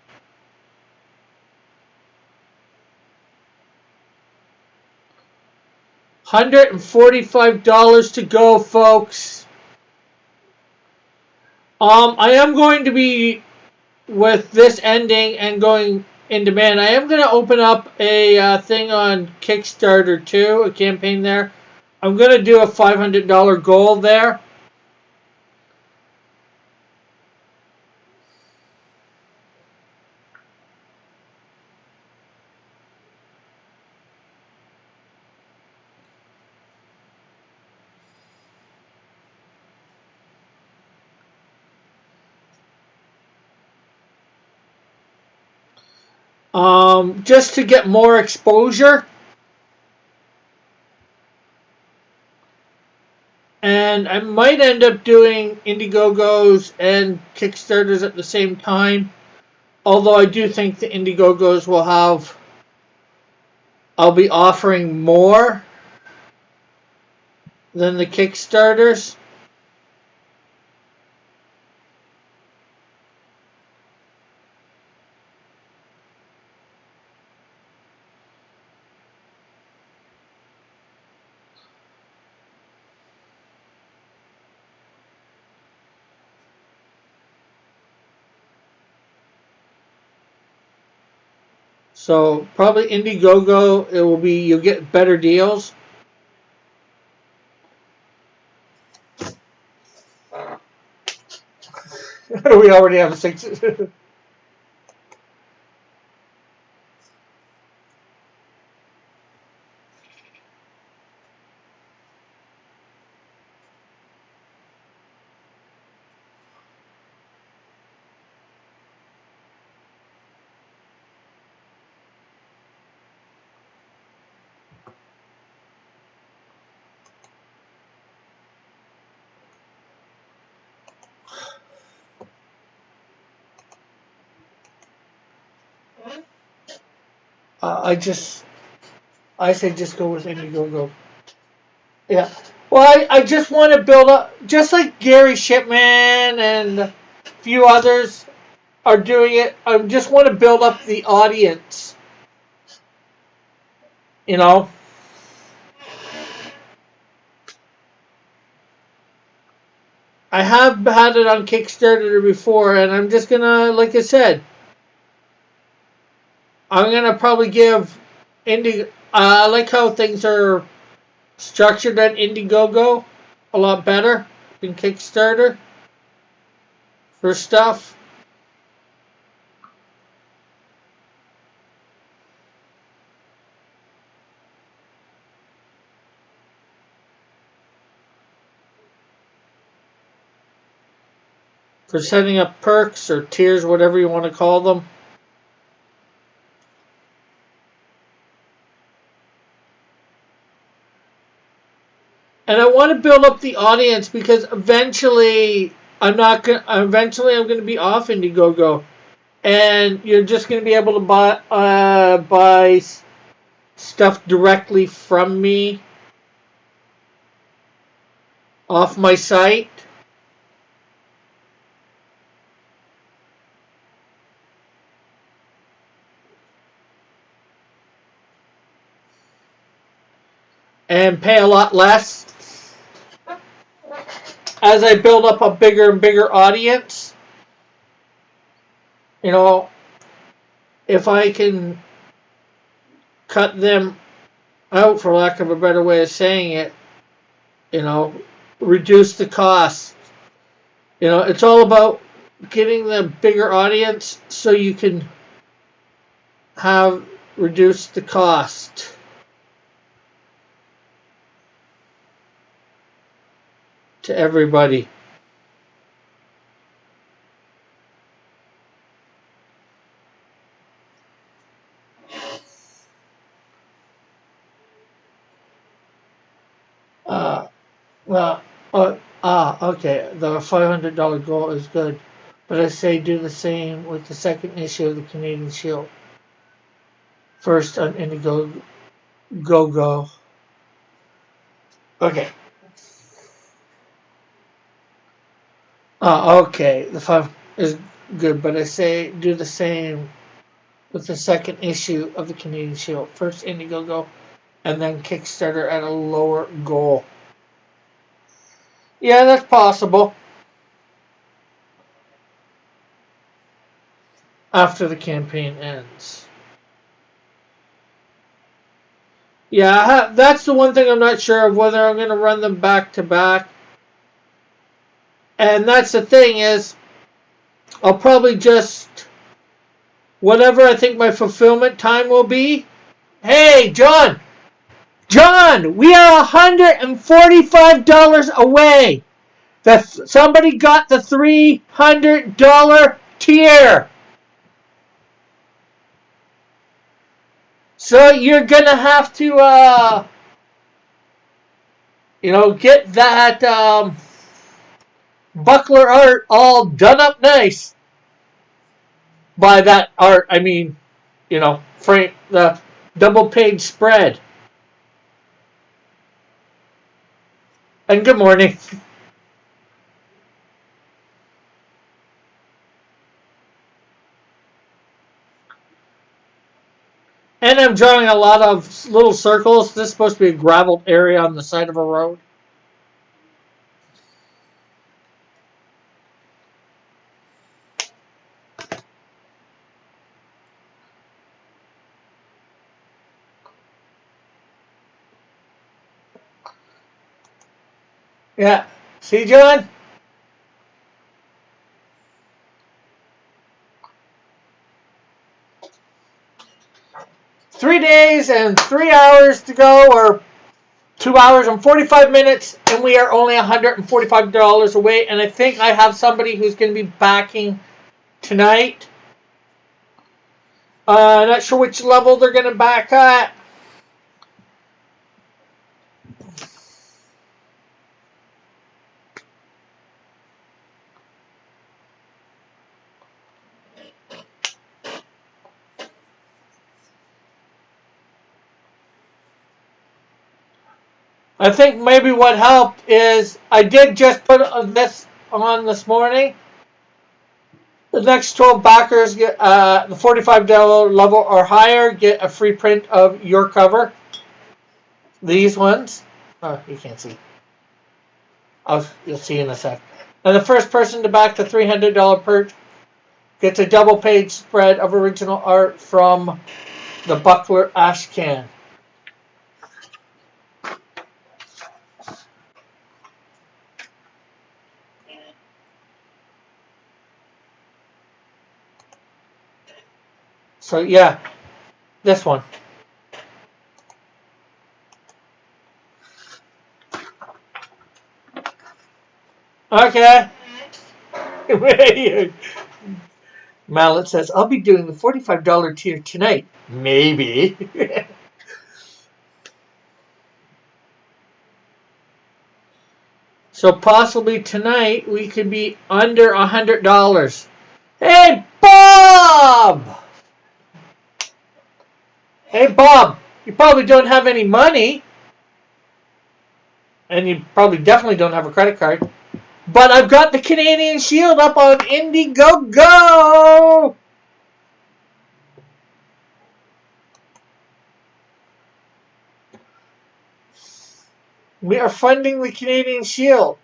$145 to go, folks. I am going to be, with this ending and going in demand, I am going to open up a thing on Kickstarter too, a campaign there. I'm going to do a $500 goal there. Just to get more exposure. And I might end up doing Indiegogos and Kickstarters at the same time. Although I do think the Indiegogos will have... I'll be offering more than the Kickstarters. So probably Indiegogo, it will be, you'll get better deals. We already have 6. I say just go with Indiegogo. Yeah. Well, I just want to build up, just like Gary Shipman and a few others are doing it. I just want to build up the audience. You know? I have had it on Kickstarter before, and I'm just gonna, like I said, I'm gonna probably give I like how things are structured on Indiegogo a lot better than Kickstarter for stuff. For setting up perks or tiers, whatever you want to call them. And I want to build up the audience because eventually I'm going to be off Indiegogo, and you're just going to be able to buy stuff directly from me off my site. And pay a lot less as I build up a bigger and bigger audience. You know, if I can cut them out, for lack of a better way of saying it, you know, reduce the cost. You know, it's all about getting the bigger audience so you can have reduced the cost. To everybody. Okay. The $500 goal is good, but I say do the same with the second issue of the Canadian Shield. First on Indiegogo. Go. Okay. Okay. The 5 is good, but I say do the same with the second issue of the Canadian Shield. First Indiegogo, and then Kickstarter at a lower goal. Yeah, that's possible. After the campaign ends. Yeah, that's the one thing I'm not sure of, whether I'm going to run them back to back. And that's the thing is, I'll probably just, whatever I think my fulfillment time will be. Hey, John! John, we are $145 away. Somebody got the $300 tier. So you're going to have to, get that buckler art all done up nice. By that art, I mean, frame, the double page spread. And good morning. And I'm drawing a lot of little circles. This is supposed to be a graveled area on the side of a road. Yeah. See, John? $3 days and 3 hours to go, or 2 hours and 45 minutes, and we are only $145 away. And I think I have somebody who's going to be backing tonight. Not sure which level they're going to back at. I think maybe what helped is I did just put this on this morning. The next 12 backers get the $45 level or higher get a free print of your cover. These ones. Oh, you can't see. You'll see in a sec. And the first person to back the $300 perch gets a double page spread of original art from the Buckler Ash Can. So yeah, this one. Okay. Mallet says, I'll be doing the $45 tier tonight. Maybe. So possibly tonight we could be under $100. Hey, Bob! Hey, Bob, you probably don't have any money, and you probably definitely don't have a credit card, but I've got the Canadian Shield up on Indiegogo! We are funding the Canadian Shield.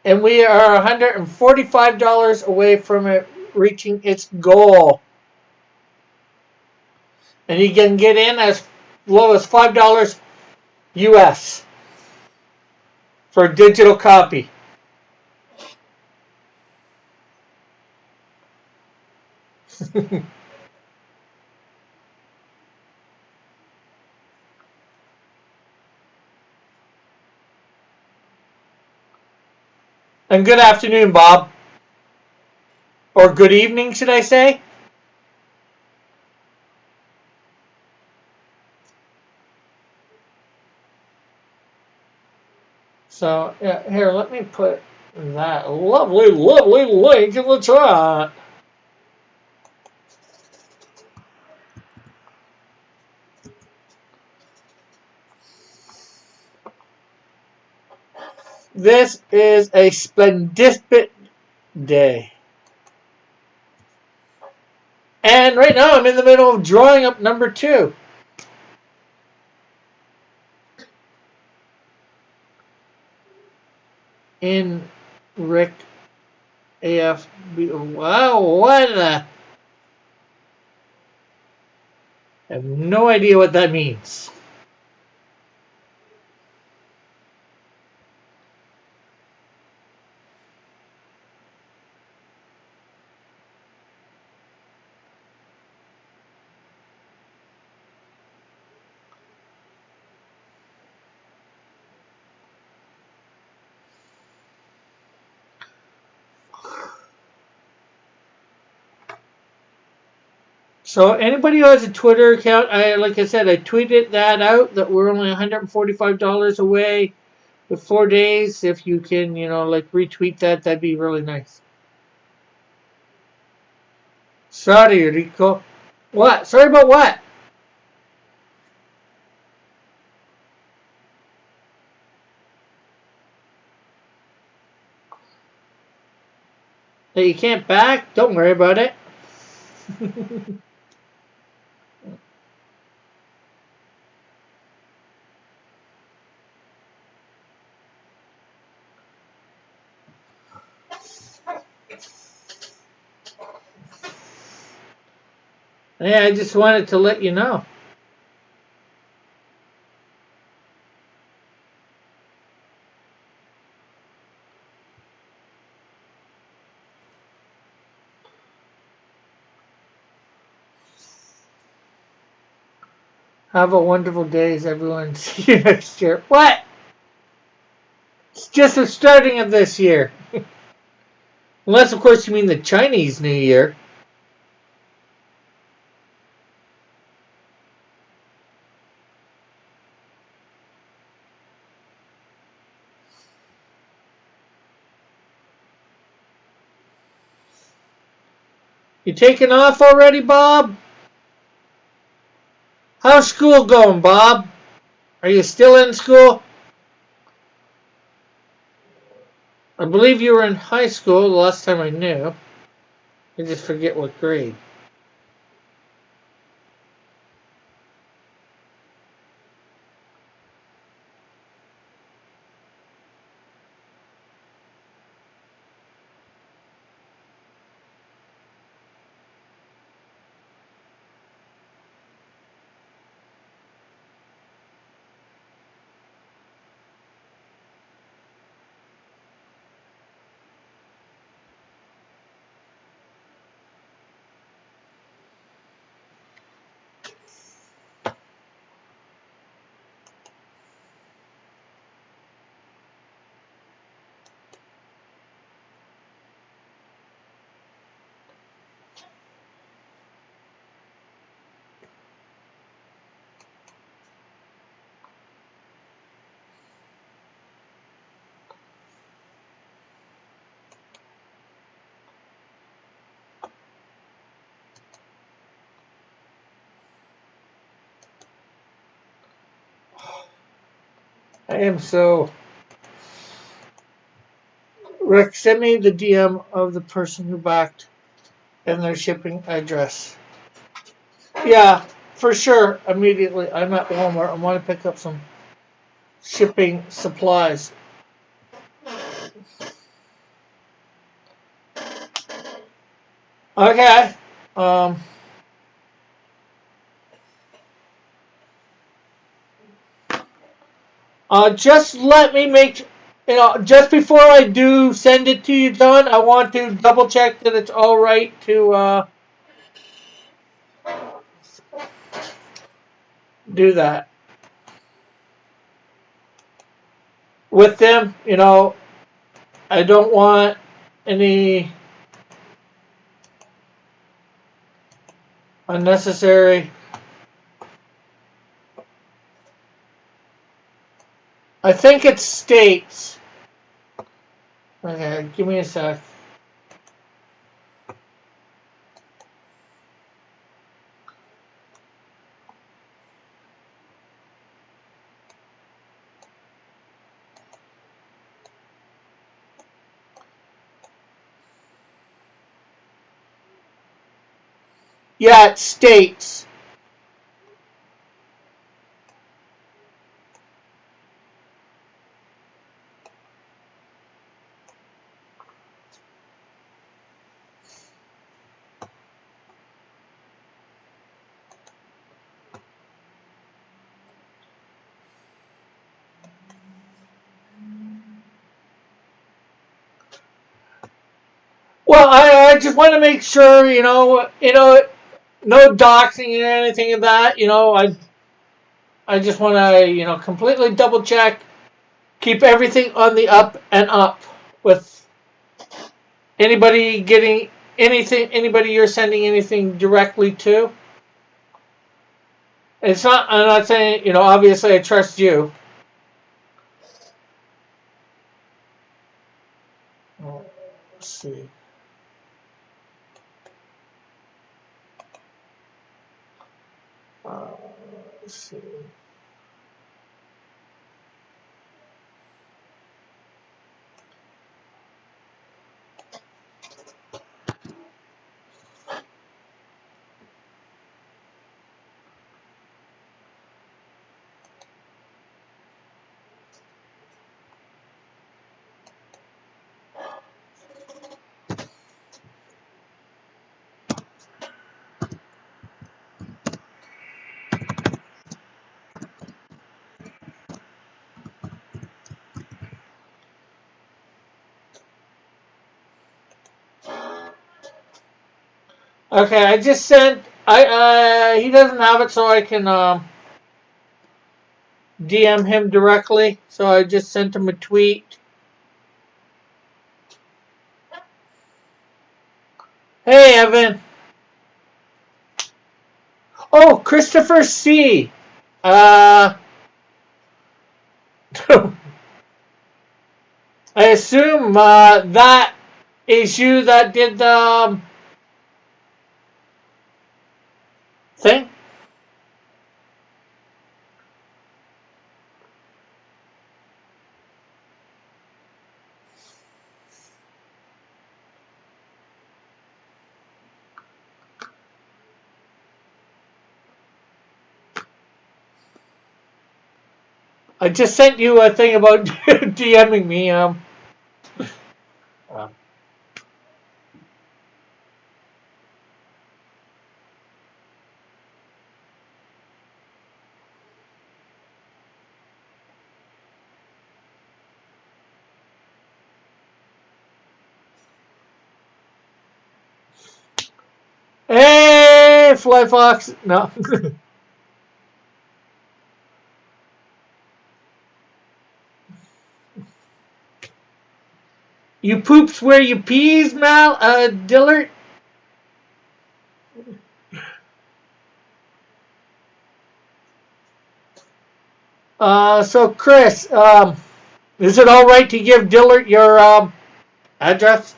And we are $145 away from it reaching its goal. And you can get in as low as $5 US for a digital copy. And good afternoon, Bob. Or good evening, should I say? So, yeah, here, let me put that lovely, lovely link in the chat. This is a splendid day. And right now I'm in the middle of drawing up number 2. In Rick AFB. Wow, what the? I have no idea what that means. So anybody who has a Twitter account, like I said, I tweeted that out that we're only $145 away with 4 days. If you can, like retweet that, that'd be really nice. Sorry, Rico. What? Sorry about what? That you can't back? Don't worry about it. Yeah, I just wanted to let you know. Have a wonderful day, everyone. See you next year. What? It's just the starting of this year. Unless, of course, you mean the Chinese New Year. You taking off already, Bob? How's school going, Bob? Are you still in school? I believe you were in high school the last time I knew. I just forget what grade. I am so. Rick, send me the DM of the person who backed and their shipping address. Yeah, for sure. Immediately. I'm at Walmart. I want to pick up some shipping supplies. Okay. Um, just let me make, just before I do send it to you, John, I want to double check that it's all right to do that with them. I don't want any unnecessary. I think it states. Okay, give me a sec. Yeah, it states. Well, I just want to make sure, no doxing or anything of that. I just want to, completely double check, keep everything on the up and up with anybody getting anything, anybody you're sending anything directly to. I'm not saying, obviously I trust you. Let's see. Uh, let's see. Okay, I just sent. He doesn't have it, so I can DM him directly. So I just sent him a tweet. Hey, Evan. Oh, Christopher C. Uh, I assume that is you that did the thing. I just sent you a thing about DMing me. Uh, Hey, Fly Fox. No. You poops where you pees, Mal. Dillard. So Chris, is it all right to give Dillard your address?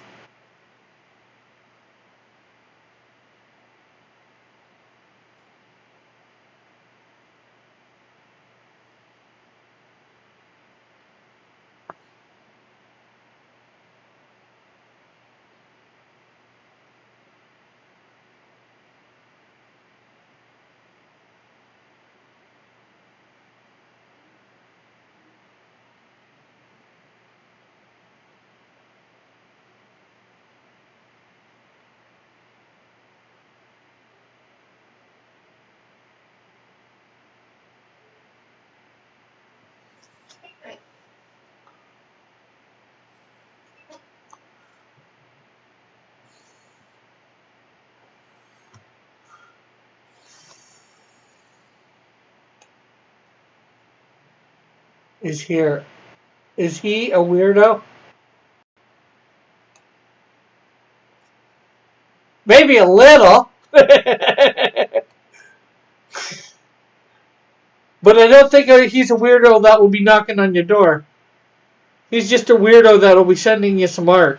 is here. Is he a weirdo? Maybe a little. But I don't think he's a weirdo that will be knocking on your door. He's just a weirdo that will be sending you some art.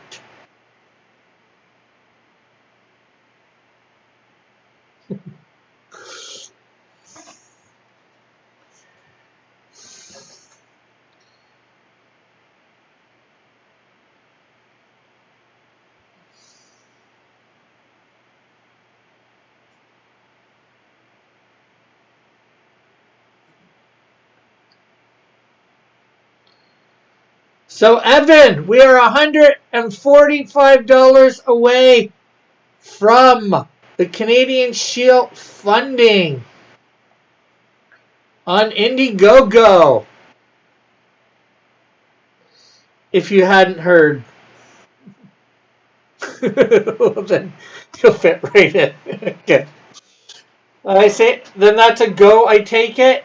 So, Evan, we are $145 away from the Canadian Shield funding on Indiegogo. If you hadn't heard, well, then you'll fit right in. Okay. I say, then that's a go. I take it.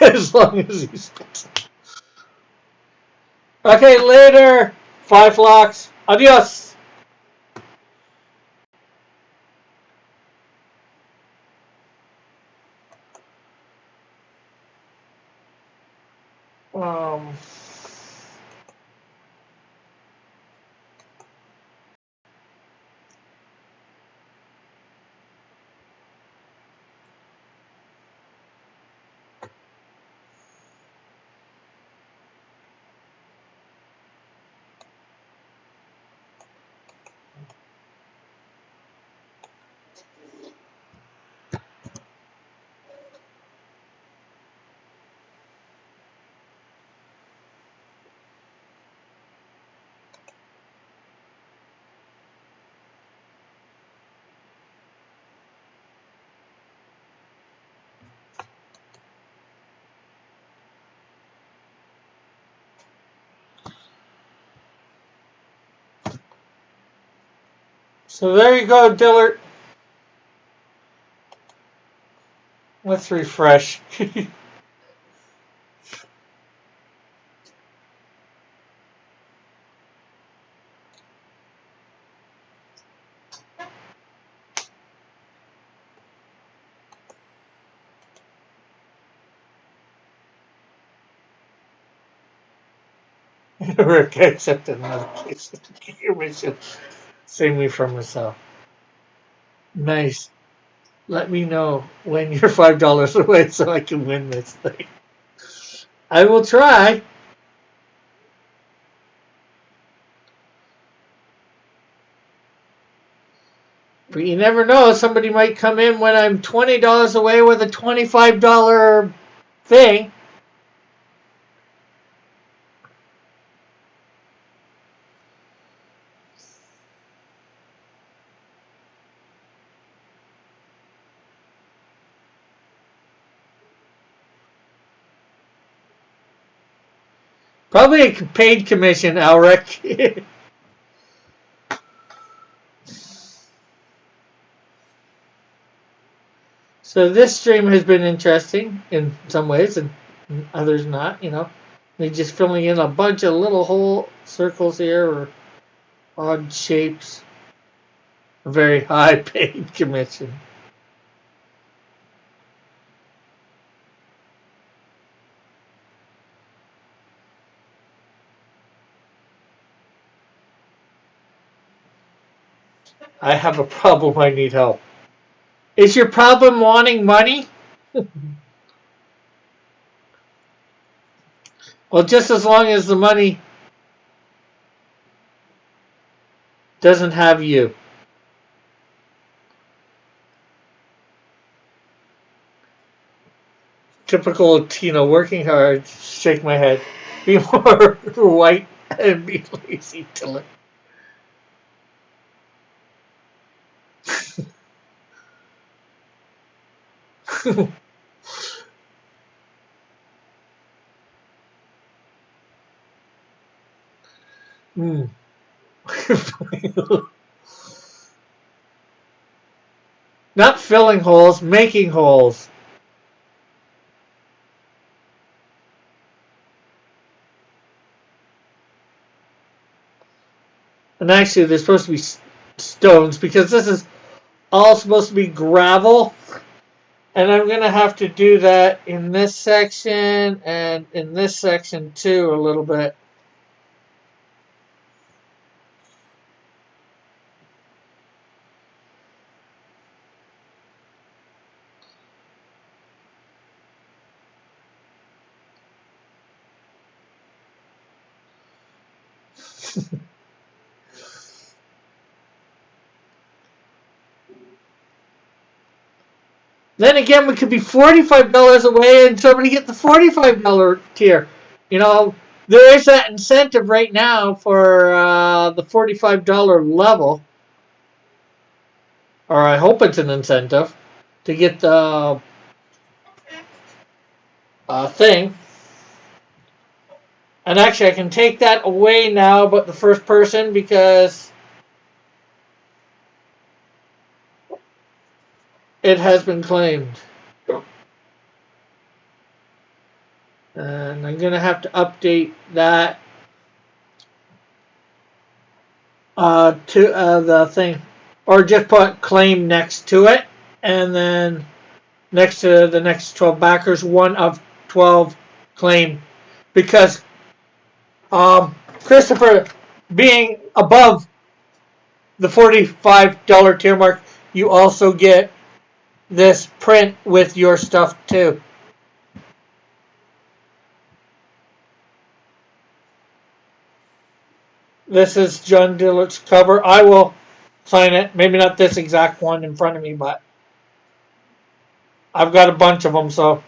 As long as he's okay. Later, 5 flocks. Adios. Um. So there you go, Dillard. Let's refresh. Rick accepted another case of commission. Save me from myself. Nice. Let me know when you're $5 away so I can win this thing. I will try. But you never know. Somebody might come in when I'm $20 away with a $25 thing. Probably a paid commission, Alric. So this stream has been interesting in some ways and others not, you know. They're just filling in a bunch of little whole circles here or odd shapes. A very high paid commission. I have a problem. I need help. Is your problem wanting money? Well, just as long as the money doesn't have you. Typical Tina, working hard, shake my head. Be more white and be lazy till it. Hmm. Not filling holes, making holes. And actually, they're supposed to be stones because this is all supposed to be gravel. And I'm going to have to do that in this section and in this section too a little bit. Then again, we could be $45 away and somebody get the $45 tier. You know, there is that incentive right now for the $45 level. Or I hope it's an incentive to get the thing. And actually, I can take that away now, but the first person because it has been claimed. And I'm going to have to update that to the thing. Or just put claim next to it. And then next to the next 12 backers, 1 of 12 claim. Because Christopher, being above the $45 tier mark, you also get this print with your stuff too. This is John Diller's cover. I will sign it. Maybe not this exact one in front of me, but I've got a bunch of them, so.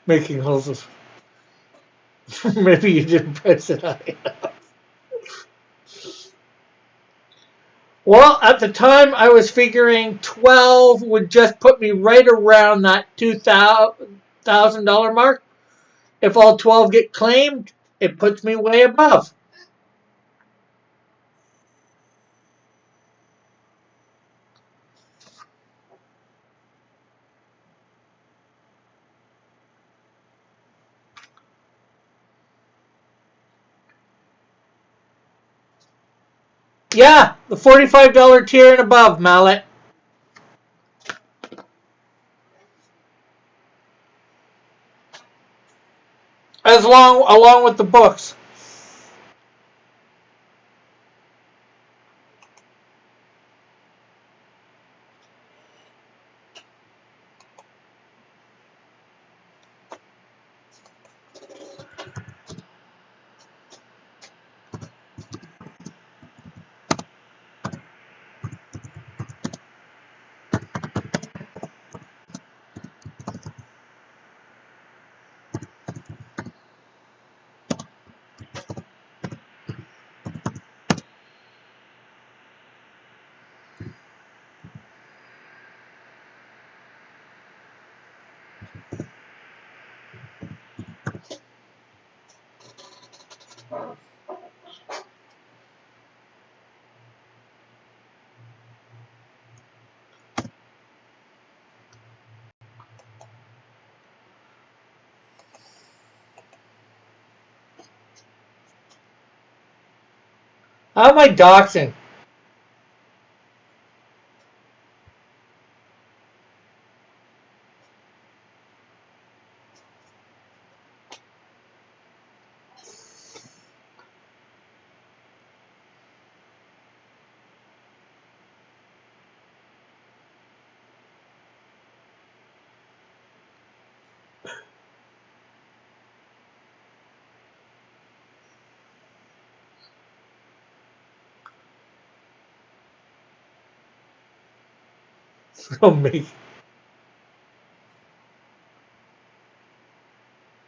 Making holes. Maybe you didn't press it high enough. Well, at the time, I was figuring 12 would just put me right around that $2,000 mark. If all 12 get claimed, it puts me way above. Yeah, the $45 tier and above, Mallet. Along with the books. How am I doxing? from me.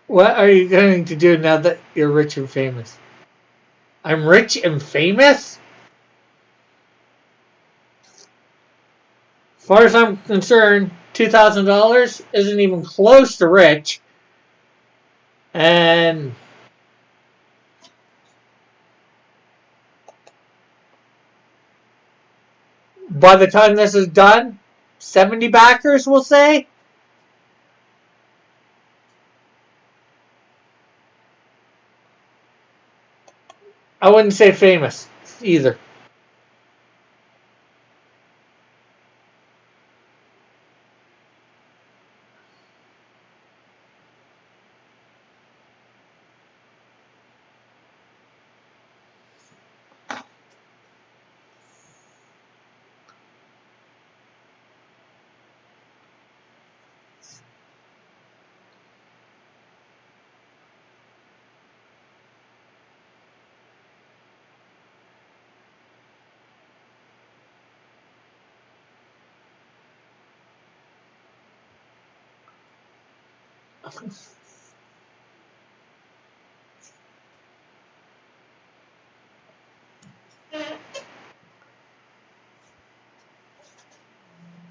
What are you going to do now that you're rich and famous? I'm rich and famous? As far as I'm concerned, $2,000 isn't even close to rich. And by the time this is done, 70 backers, we'll say. I wouldn't say famous either.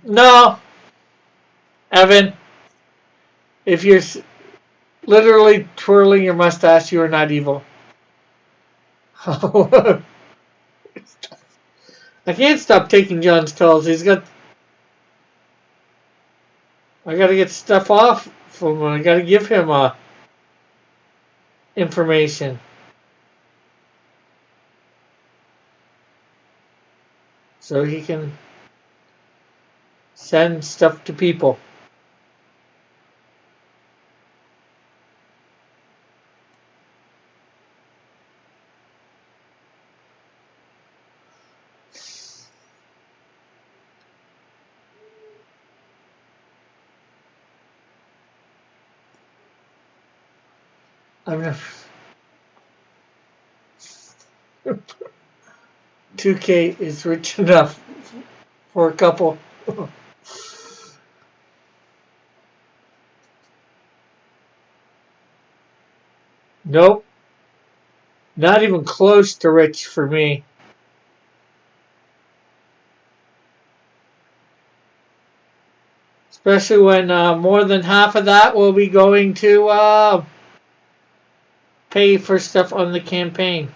No, Evan, if you're literally twirling your mustache, you are not evil. I can't stop taking John's calls. I gotta get stuff off from him. I gotta give him information. So he can send stuff to people. I'm not. 2K is rich enough for a couple. Nope. Not even close to rich for me. Especially when more than half of that will be going to pay for stuff on the campaign.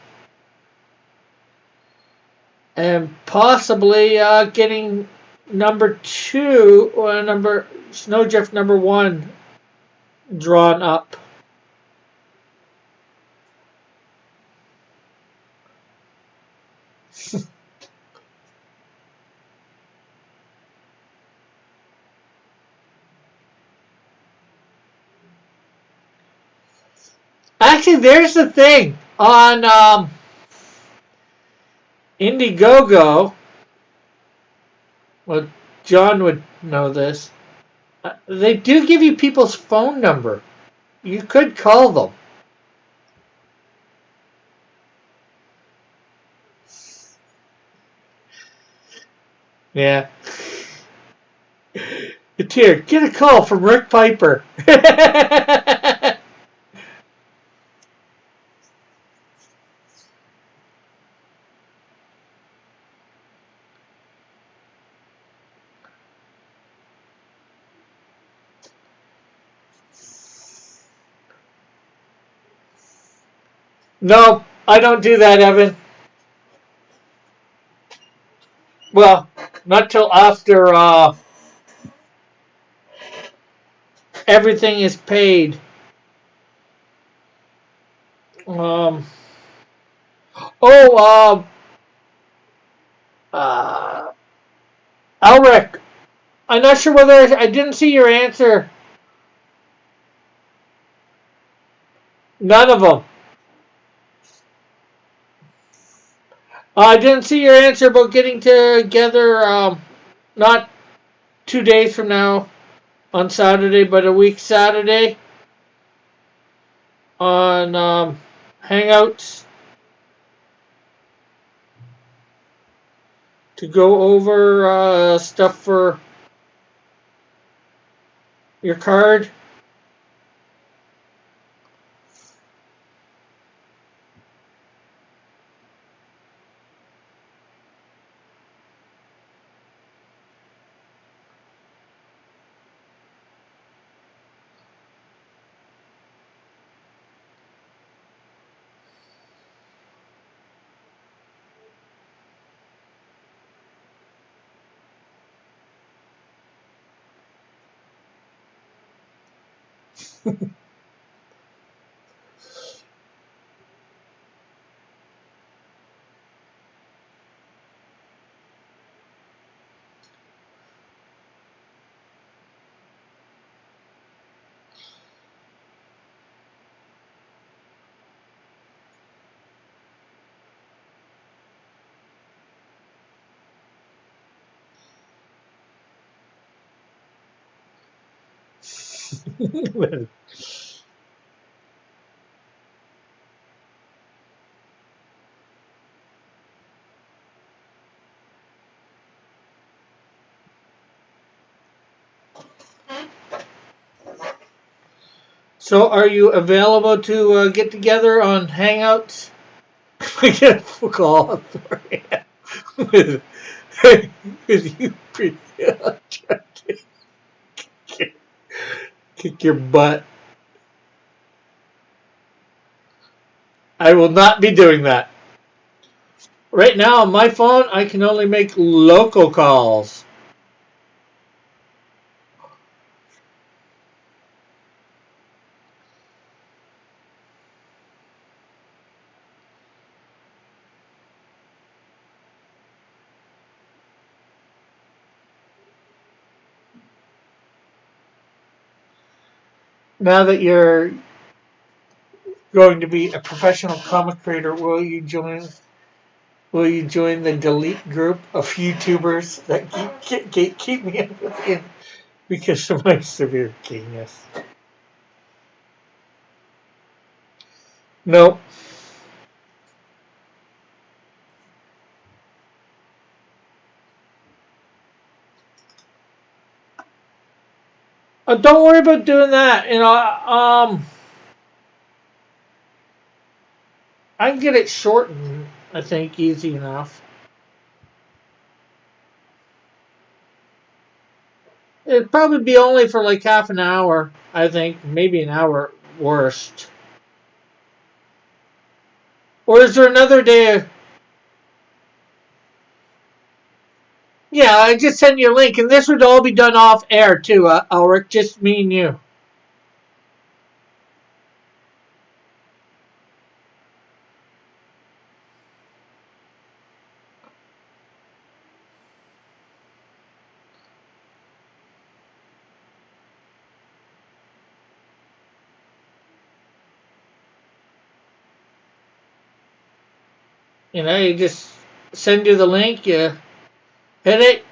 And possibly getting number 2 or Snowdrift number 1 drawn up. Actually, there's the thing on Indiegogo. Well, John would know this. They do give you people's phone number. You could call them. Yeah. Here, get a call from Rick Piper. No, I don't do that, Evan. Well, not till after everything is paid. Elric, I'm not sure whether I didn't see your answer. None of them. I didn't see your answer about getting together, not 2 days from now on Saturday, but a week Saturday on Hangouts to go over stuff for your card. So, are you available to get together on Hangouts? I get a phone call on 4 a.m. with, with you trying to kick your butt. I will not be doing that. Right now on my phone, I can only make local calls. Now that you're going to be a professional comic creator, will you join? Will you join the delete group of YouTubers that keep me in because of my severe gayness? No. Don't worry about doing that. I can get it shortened. I think easy enough. It'd probably be only for like half an hour. I think maybe an hour at worst. Or is there another day? Yeah, I just send you a link, and this would all be done off air too, Ulrich. Just me and you. You just send you the link. You hit it.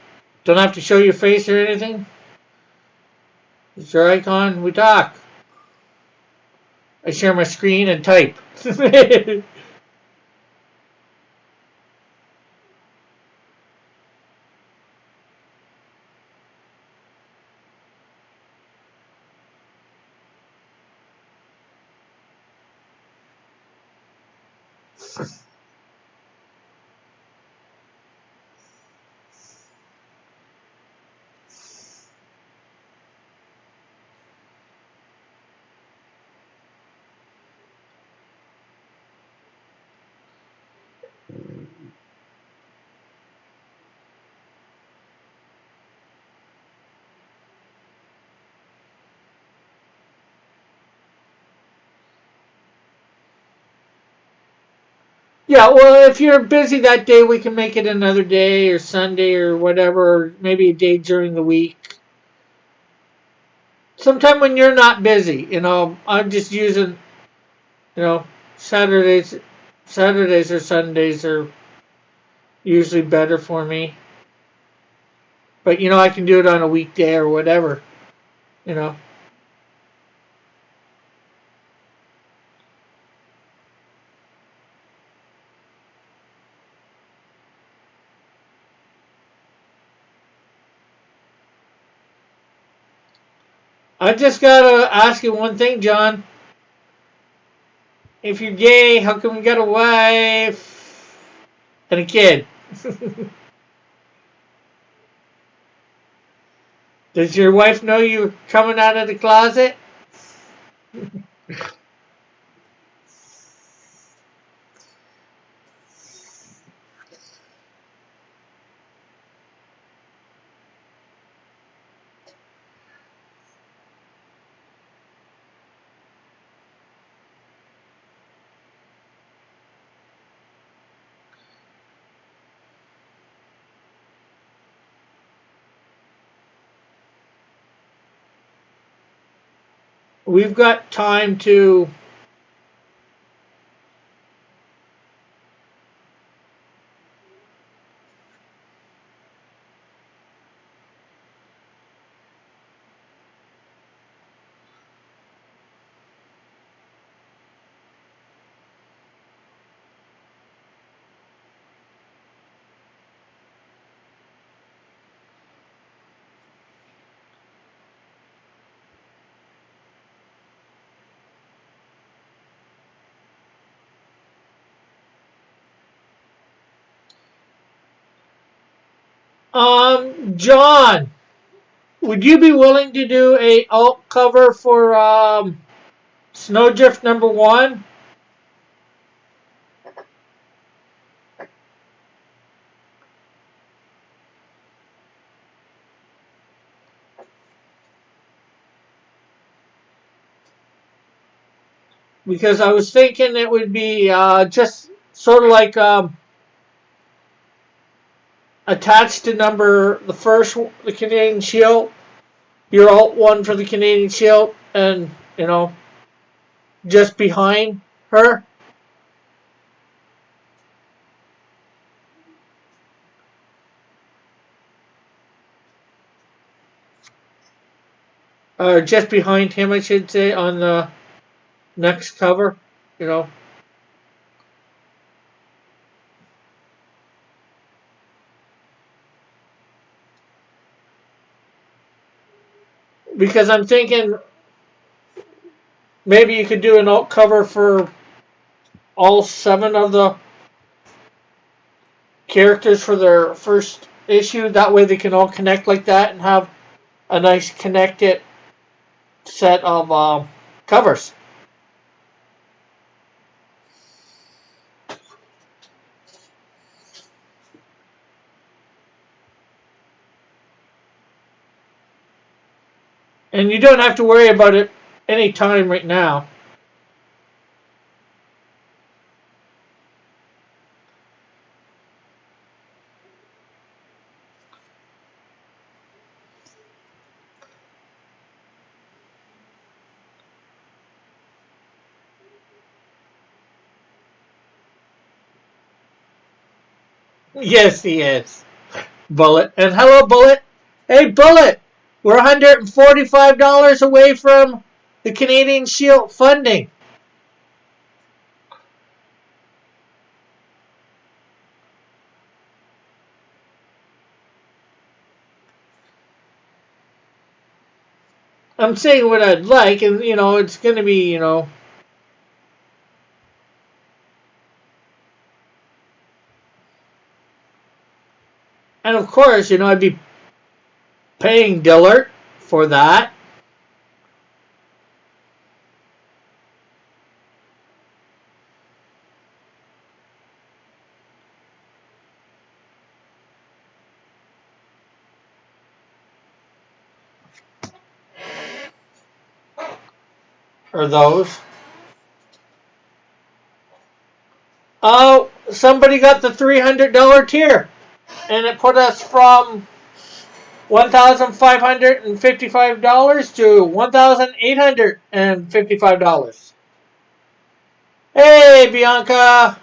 Don't have to show your face or anything. It's your icon. We talk. I share my screen and type. Yeah, well, if you're busy that day, we can make it another day or Sunday or whatever, or maybe a day during the week. Sometime when you're not busy, I'm just using, you know, Saturdays, Saturdays or Sundays are usually better for me. But I can do it on a weekday or whatever. You know. I just gotta ask you one thing, John. If you're gay, how come you got a wife and a kid? Does your wife know you're coming out of the closet? We've got time to. John, would you be willing to do a alt cover for Snowdrift #1? Because I was thinking it would be just sort of like attached to the first, the Canadian Shield, your alt one for the Canadian Shield, and just behind her, or just behind him, I should say, on the next cover, you know. Because I'm thinking maybe you could do an alt cover for all 7 of the characters for their first issue. That way they can all connect like that and have a nice connected set of covers. And you don't have to worry about it any time right now. Yes, he is. Bullet. And hello, Bullet. Hey, Bullet. We're $145 away from the Canadian Shield funding. I'm saying what I'd like, and it's going to be, and of course, I'd be paying Dillard for that. Or those. Oh, somebody got the $300 tier, and it put us from $1,555 to $1,855. Hey, Bianca,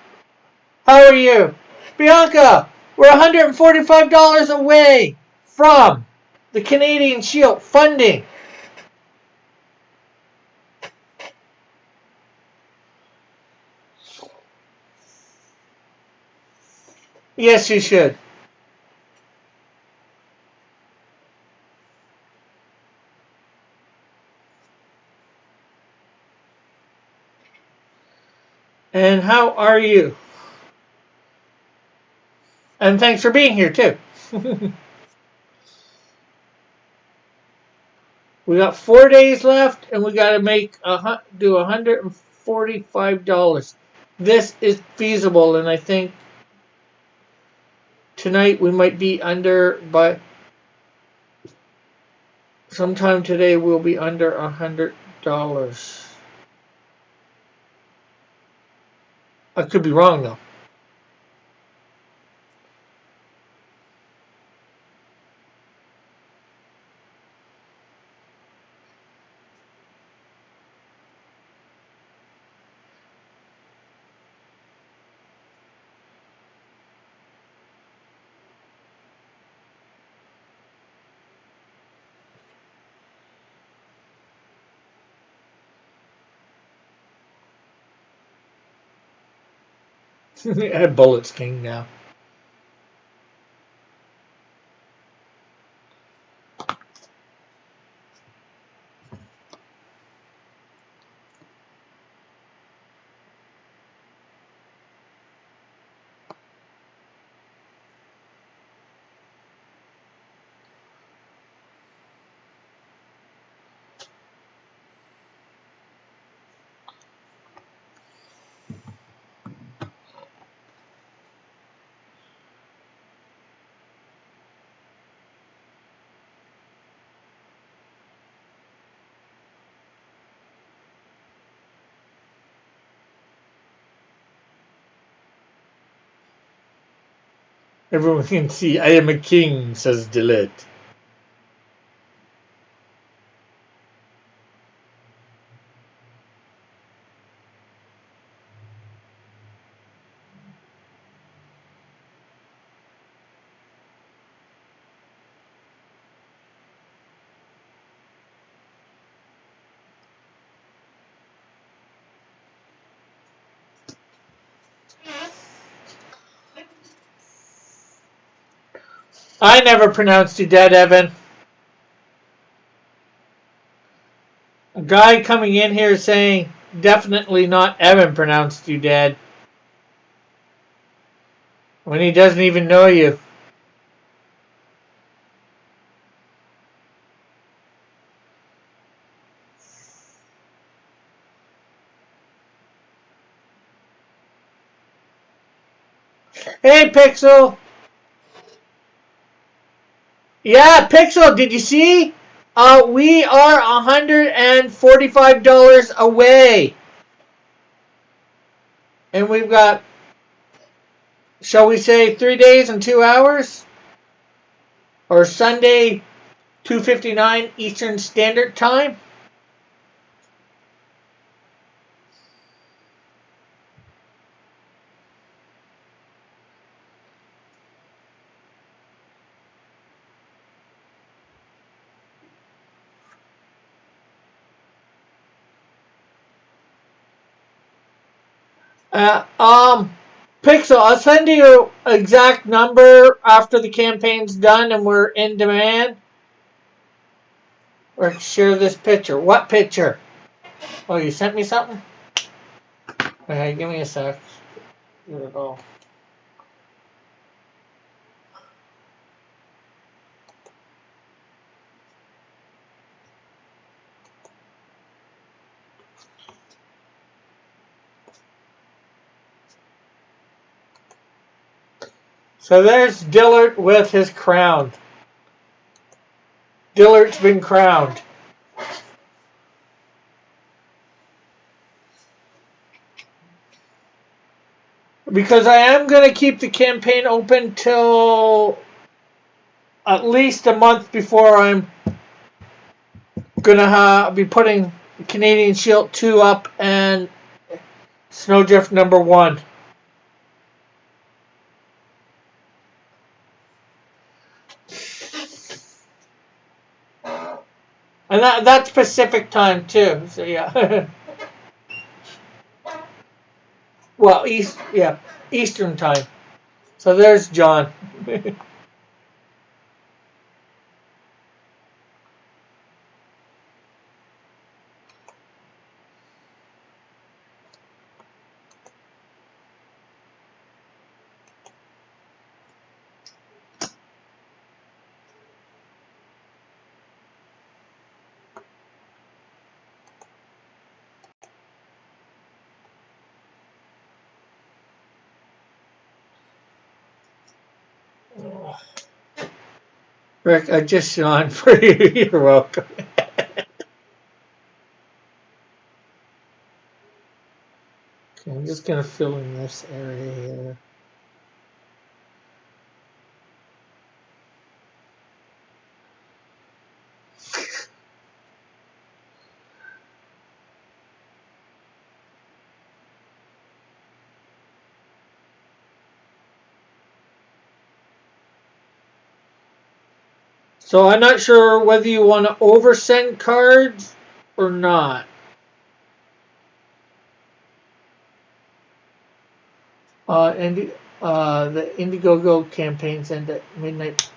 how are you? Bianca, we're $145 away from the Canadian Shield funding. Yes, you should. how are you? And thanks for being here too. We got 4 days left, and we got to do $145. This is feasible, and I think tonight we might be under, but sometime today we'll be under $100. I could be wrong though. Add Bullets King now. Everyone can see I am a king, says Dillette. I never pronounced you dead, Evan. A guy coming in here saying definitely not Evan pronounced you dead when he doesn't even know you. Hey, Pixel. Yeah, Pixel, did you see? We are $145 away. And we've got, shall we say, 3 days and 2 hours? Or Sunday, 2:59 Eastern Standard Time? Pixel, I'll send you exact number after the campaign's done and we're in demand. Or share this picture. What picture? Oh, you sent me something? Okay, give me a sec. Here we go. So there's Dillard with his crown. Dillard's been crowned. Because I am going to keep the campaign open till at least a month before I'm going to be putting Canadian Shield 2 up and Snowdrift number 1. And that's Pacific time too. So yeah. Well, Eastern time. So there's John. Rick, I just yawned for you. You're welcome. Okay, I'm just going to fill in this area here. So I'm not sure whether you want to oversend cards or not. The Indiegogo campaigns end at midnight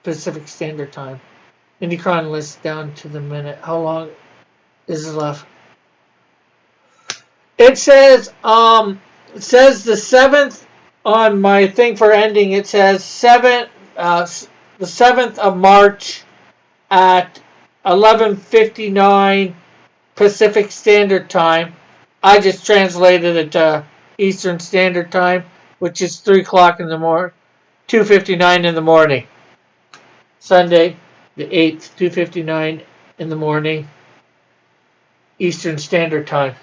Pacific Standard Time. Indicron list down to the minute. How long is left? It says the 7th on my thing for ending. It says the 7th of March at 11:59 Pacific Standard Time. I just translated it to Eastern Standard Time, which is 3 o'clock in the morning, 2:59 in the morning. Sunday, the 8th, 2:59 in the morning, Eastern Standard Time.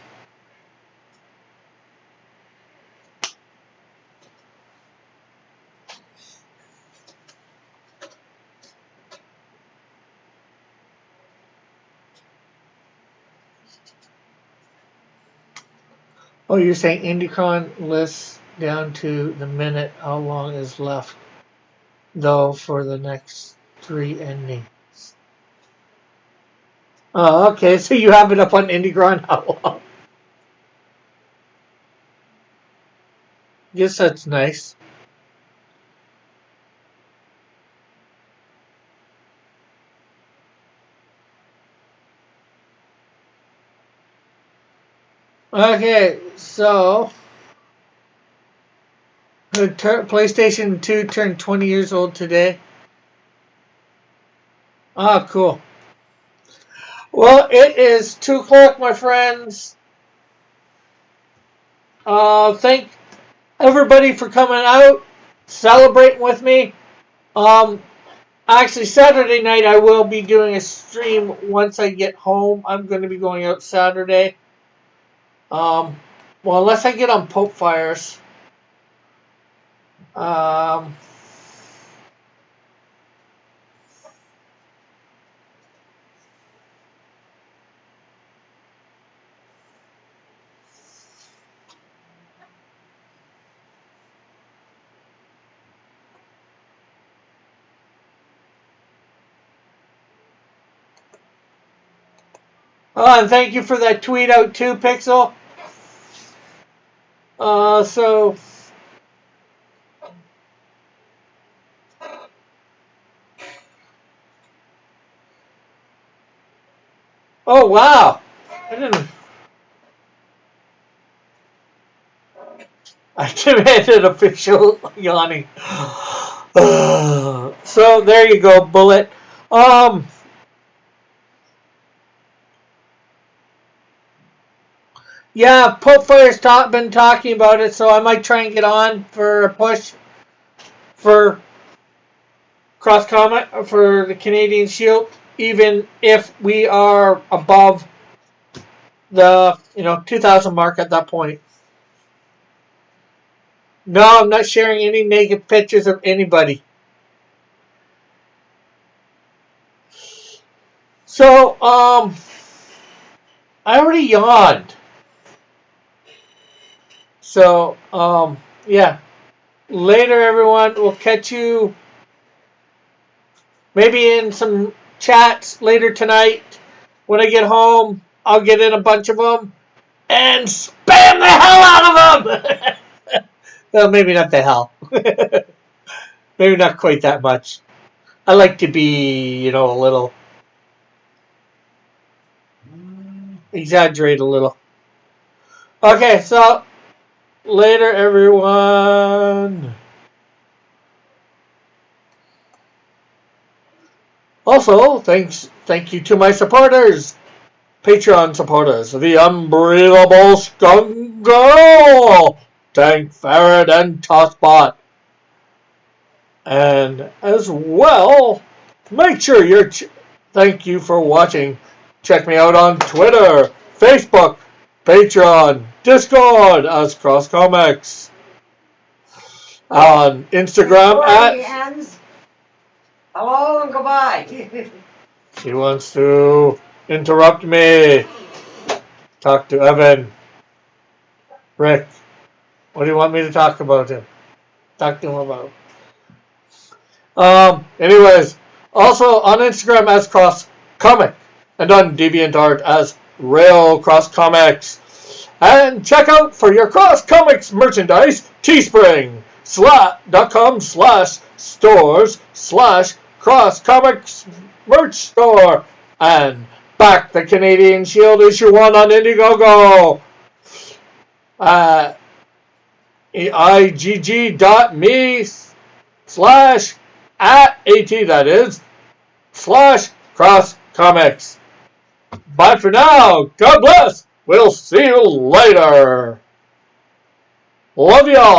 Oh, you're saying Indicron lists down to the minute how long is left, though, for the next 3 endings. Oh, okay, so you have it up on Indicron how long? Guess that's nice. Okay, so the PlayStation 2 turned 20 years old today. Ah, cool. Well, it is 2 o'clock, my friends. Thank everybody for coming out, celebrating with me. Actually, Saturday night I will be doing a stream once I get home. I'm going to be going out Saturday. Well, unless I get on Pope Fires. And thank you for that tweet out too, Pixel. So oh wow, I demanded official yawning. So there you go, Bullet. Yeah, Pope Fire's been talking about it, so I might try and get on for a push for Cross Comet for the Canadian Shield, even if we are above the 2,000 mark at that point. No, I'm not sharing any naked pictures of anybody. So, I already yawned. So, yeah. Later, everyone. We'll catch you maybe in some chats later tonight. When I get home, I'll get in a bunch of them and spam the hell out of them! Well, maybe not the hell. Maybe not quite that much. I like to be, a little... exaggerate a little. Okay, so... later, everyone. Also, thank you to my supporters. Patreon supporters. The Unbreathable Skunk Girl. Tank Farad and Tosspot. And as well, make sure you're. Thank you for watching. Check me out on Twitter, Facebook, Patreon, Discord as Cross Comics. On Instagram at. Hello and goodbye. She wants to interrupt me. Talk to Evan. Rick, what do you want me to talk about him? Talk to him about. Anyways, also on Instagram as Cross Comic and on DeviantArt as Rail Cross Comics. And check out for your Cross Comics merchandise teespring.com/stores/Cross Comics merch store. And back the Canadian Shield issue 1 on Indiegogo. igg.me/@AT, that is, /Cross Comics. Bye for now. God bless. We'll see you later. Love y'all.